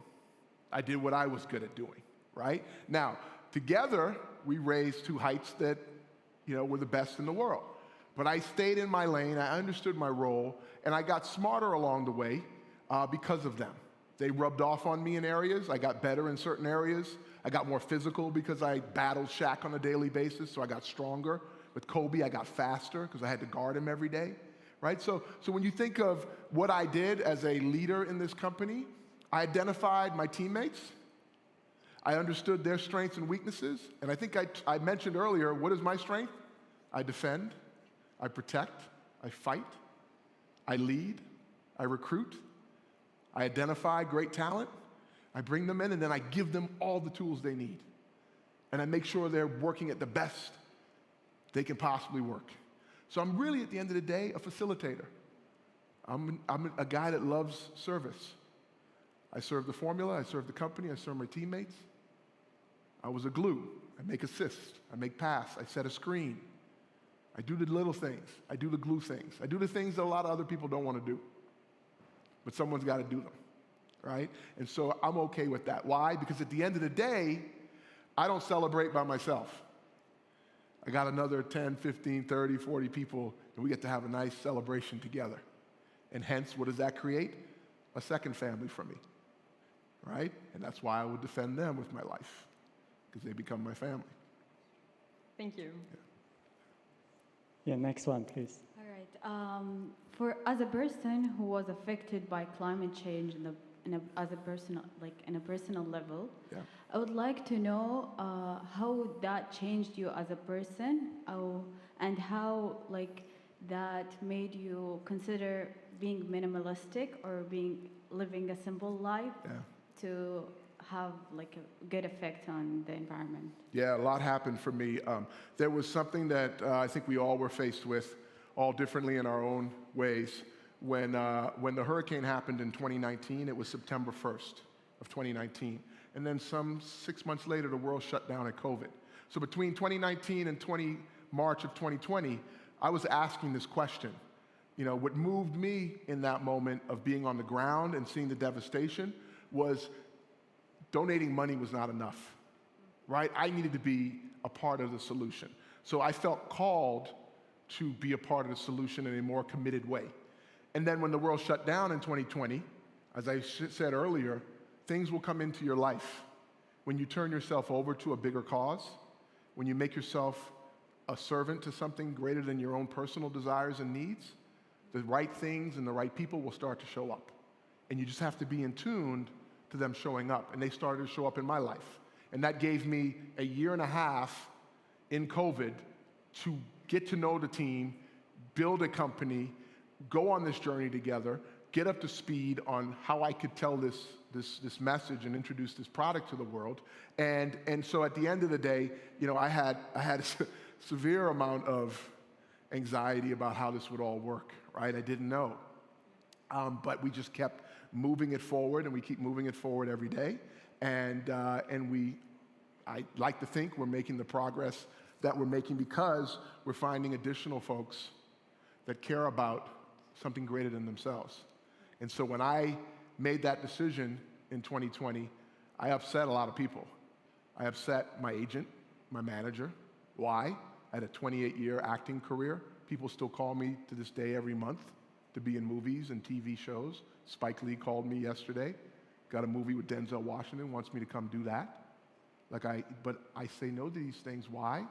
I did what I was good at doing, right? Now, together, we raised to heights that, were the best in the world. But I stayed in my lane, I understood my role, and I got smarter along the way because of them. They rubbed off on me in areas. I got better in certain areas. I got more physical because I battled Shaq on a daily basis, so I got stronger. With Kobe, I got faster because I had to guard him every day, right? So when you think of what I did as a leader in this company, I identified my teammates. I understood their strengths and weaknesses. And I think I mentioned earlier, what is my strength? I defend, I protect, I fight, I lead, I recruit, I identify great talent, I bring them in, and then I give them all the tools they need. And I make sure they're working at the best they can possibly work. So I'm really, at the end of the day, a facilitator. I'm a guy that loves service. I serve the formula, I serve the company, I serve my teammates. I was a glue. I make assist, I make pass, I set a screen. I do the little things, I do the glue things. I do the things that a lot of other people don't want to do. But someone's got to do them, right? And so I'm okay with that. Why? Because at the end of the day, I don't celebrate by myself. I got another 10, 15, 30, 40 people, and we get to have a nice celebration together. And hence, what does that create? A second family for me, right? And that's why I would defend them with my life, because they become my family. Thank you. Yeah, next one, please. All right. As a person who was affected by climate change in a personal level, yeah. I would like to know how that changed you as a person, and how that made you consider being minimalistic or living a simple life to have a good effect on the environment. Yeah, a lot happened for me. There was something that I think we all were faced with, all differently in our own ways. When the hurricane happened in 2019, it was September 1st of 2019. And then some 6 months later, the world shut down at COVID. So between 2019 and March of 2020, I was asking this question. What moved me in that moment of being on the ground and seeing the devastation was donating money was not enough, right? I needed to be a part of the solution. So I felt called to be a part of the solution in a more committed way. And then when the world shut down in 2020, as I said earlier, things will come into your life when you turn yourself over to a bigger cause, when you make yourself a servant to something greater than your own personal desires and needs, the right things and the right people will start to show up. And you just have to be in tune to them showing up. And they started to show up in my life. And that gave me a year and a half in COVID to get to know the team, build a company, go on this journey together, get up to speed on how I could tell this message and introduce this product to the world. And so at the end of the day, you know, I had a severe amount of anxiety about how this would all work, right? I didn't know. But we just kept moving it forward, and we keep moving it forward every day. And I like to think we're making the progress that we're making because we're finding additional folks that care about something greater than themselves. And so when I made that decision in 2020, I upset a lot of people. I upset my agent, my manager. Why? I had a 28-year acting career. People still call me to this day every month to be in movies and TV shows. Spike Lee called me yesterday. Got a movie with Denzel Washington, wants me to come do that. But I say no to these things. Why?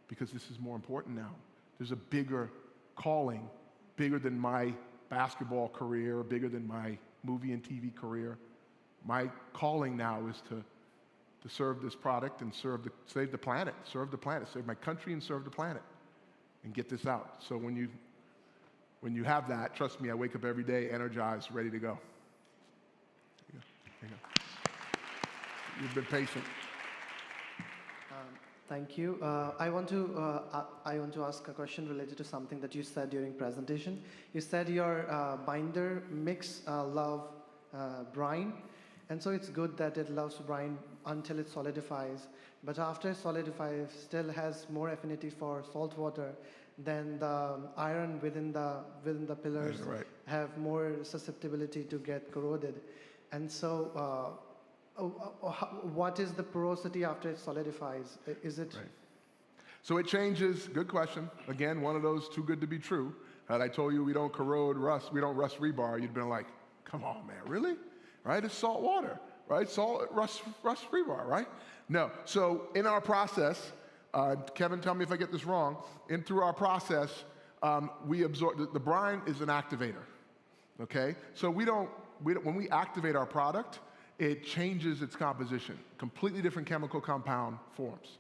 Because this is more important now. There's a bigger calling, bigger than my basketball career, bigger than my movie and TV career. My calling now is to serve this product and save the planet, save my country and serve the planet, and get this out. So when you have that, trust me, I wake up every day energized, ready to go. There you go. You've been patient. Thank you. I want to ask a question related to something that you said during presentation. You said your binder mix love brine, and so it's good that it loves brine until it solidifies. But after it solidifies, still has more affinity for salt water than the iron within the pillars have more susceptibility to get corroded. And so what is the porosity after it solidifies? Is it? Right. So it changes. Good question. Again, one of those too good to be true. Had I told you we don't corrode rust, we don't rust rebar, you'd been like, come on, man, really? Right? It's salt water, right? Salt rust rebar, right? No. So in our process, Kevin, tell me if I get this wrong. Through our process, we absorb. The brine is an activator. Okay. So when we activate our product, it changes its composition. Completely different chemical compound forms.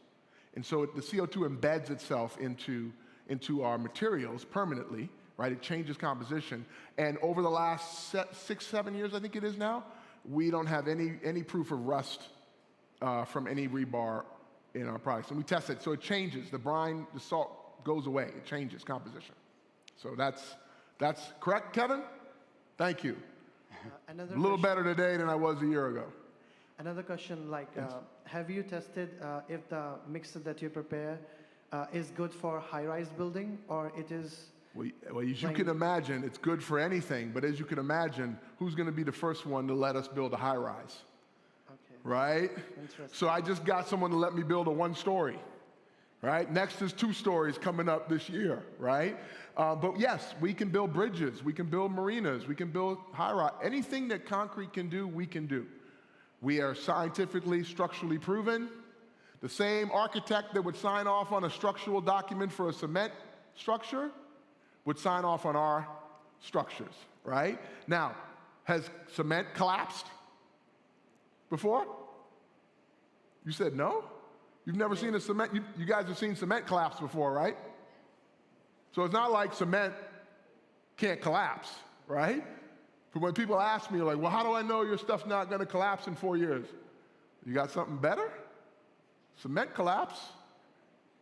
And so the CO2 embeds itself into our materials permanently, right? It changes composition. And over the last 6-7 years, I think it is now, we don't have any proof of rust from any rebar in our products. And we test it, so it changes. The brine, the salt goes away. It changes composition. So that's correct, Kevin? Thank you. A little better today than I was a year ago. Another question, have you tested if the mixer that you prepare is good for high-rise building, or it is? Well, as you can imagine, it's good for anything. But as you can imagine, who's going to be the first one to let us build a high-rise? Okay. Right? Interesting. So I just got someone to let me build a 1-story. Right? Next is 2 stories coming up this year, right? But yes, we can build bridges, we can build marinas, we can build high-rise. Anything that concrete can do, we can do. We are scientifically, structurally proven. The same architect that would sign off on a structural document for a cement structure would sign off on our structures, right? Now, has cement collapsed before? You said no? You've never seen a cement, you guys have seen cement collapse before, right? So it's not like cement can't collapse, right? But when people ask me, like, well, how do I know your stuff's not going to collapse in 4 years? You got something better? Cement collapse.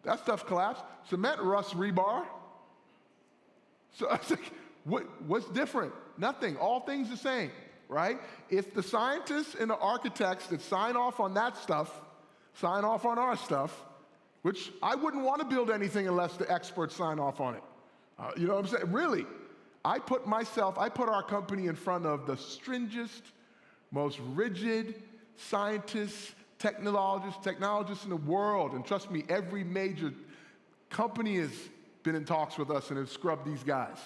That stuff collapsed. Cement rusts rebar. So I was like, what's different? Nothing. All things the same, right? If the scientists and the architects that sign off on that stuff sign off on our stuff, which I wouldn't want to build anything unless the experts sign off on it. You know what I'm saying? Really, I put our company in front of the stringent, most rigid scientists, technologists in the world. And trust me, every major company has been in talks with us and has scrubbed these guys.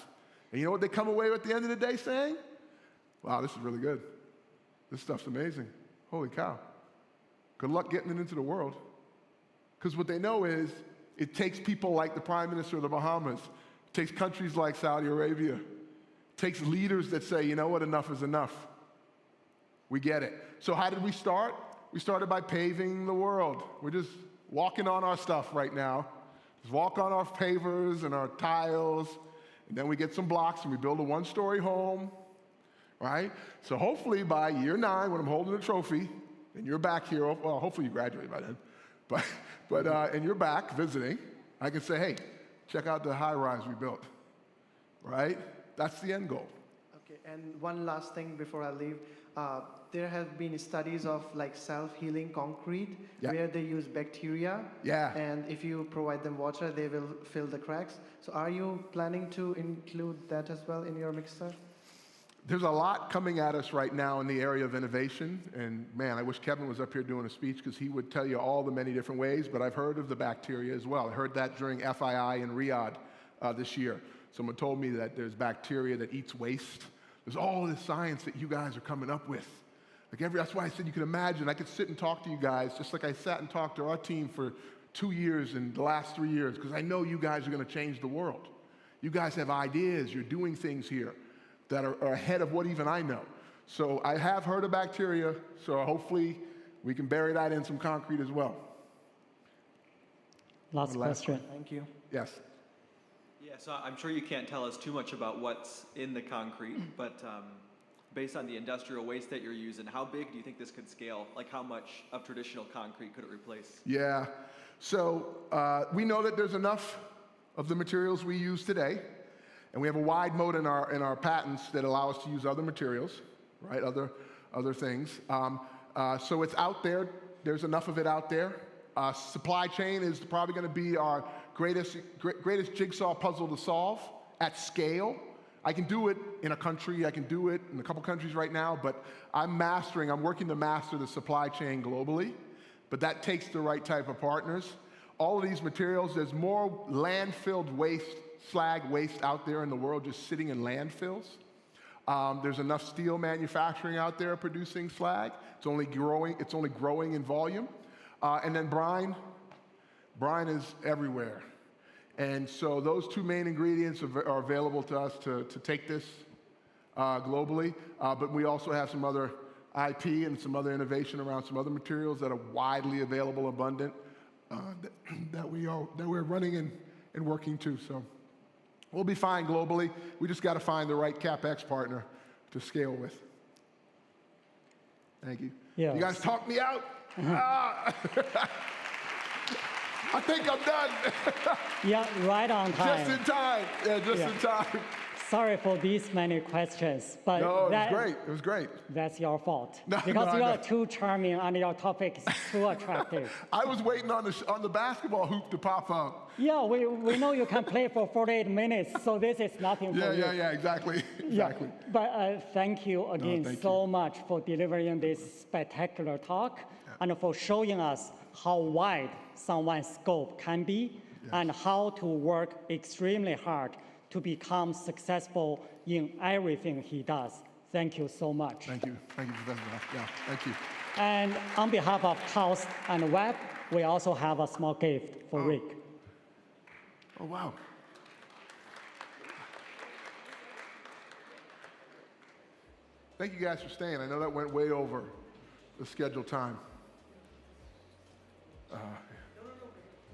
And you know what they come away with at the end of the day saying? Wow, this is really good. This stuff's amazing. Holy cow. Good luck getting it into the world. Because what they know is it takes people like the Prime Minister of the Bahamas, it takes countries like Saudi Arabia, it takes leaders that say, you know what, enough is enough. We get it. So how did we start? We started by paving the world. We're just walking on our stuff right now. Just walk on our pavers and our tiles, and then we get some blocks and we build a one-story home, right? So hopefully by year 9, when I'm holding the trophy, and you're back here, well, hopefully you graduate by then, and you're back visiting, I can say, hey, check out the high-rise we built, right? That's the end goal. Okay, and one last thing before I leave. There have been studies of like self-healing concrete where they use bacteria. Yeah. And if you provide them water, they will fill the cracks. So are you planning to include that as well in your mixer? There's a lot coming at us right now in the area of innovation. And man, I wish Kevin was up here doing a speech because he would tell you all the many different ways, but I've heard of the bacteria as well. I heard that during FII in Riyadh this year. Someone told me that there's bacteria that eats waste. There's all this science that you guys are coming up with. That's why I said you can imagine, I could sit and talk to you guys just like I sat and talked to our team for 2 years and the last 3 years, because I know you guys are going to change the world. You guys have ideas, you're doing things here that are ahead of what even I know. So I have heard of bacteria, so hopefully we can bury that in some concrete as well. Last question. Thank you. Yes. Yeah, so I'm sure you can't tell us too much about what's in the concrete, but based on the industrial waste that you're using, how big do you think this could scale? Like how much of traditional concrete could it replace? Yeah, so we know that there's enough of the materials we use today, and we have a wide moat in our patents that allow us to use other materials, right, other things. So it's out there, there's enough of it out there. Supply chain is probably gonna be our greatest jigsaw puzzle to solve at scale. I can do it in a country, I can do it in a couple countries right now, but I'm working to master the supply chain globally, but that takes the right type of partners. All of these materials, there's more landfilled waste, slag waste out there in the world just sitting in landfills. There's enough steel manufacturing out there producing slag. It's only growing in volume. And then brine is everywhere. And so those 2 main ingredients are available to us to take this globally. But we also have some other IP and some other innovation around some other materials that are widely available, abundant, that we're running and working to. So we'll be fine globally. We just got to find the right CapEx partner to scale with. Thank you. Yes. You guys talked me out. I think I'm done. Yeah, right on time. Just in time. Yeah, just in time. Sorry for these many questions, but no, it was great. It was great. That's your fault. No, because you are too charming and your topic is too attractive. I was waiting on the basketball hoop to pop up. Yeah, we know you can play for 48 minutes, so this is nothing for you. Yeah, exactly. Exactly. Yeah, but thank you again much for delivering this spectacular talk and for showing us how wide someone's scope can be and how to work extremely hard to become successful in everything he does. Thank you so much. Thank you. Thank you for that. Yeah, thank you. And on behalf of KAUST and WEP, we also have a small gift for Rick. Oh, wow. Thank you guys for staying. I know that went way over the scheduled time.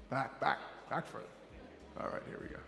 Back further. All right, here we go.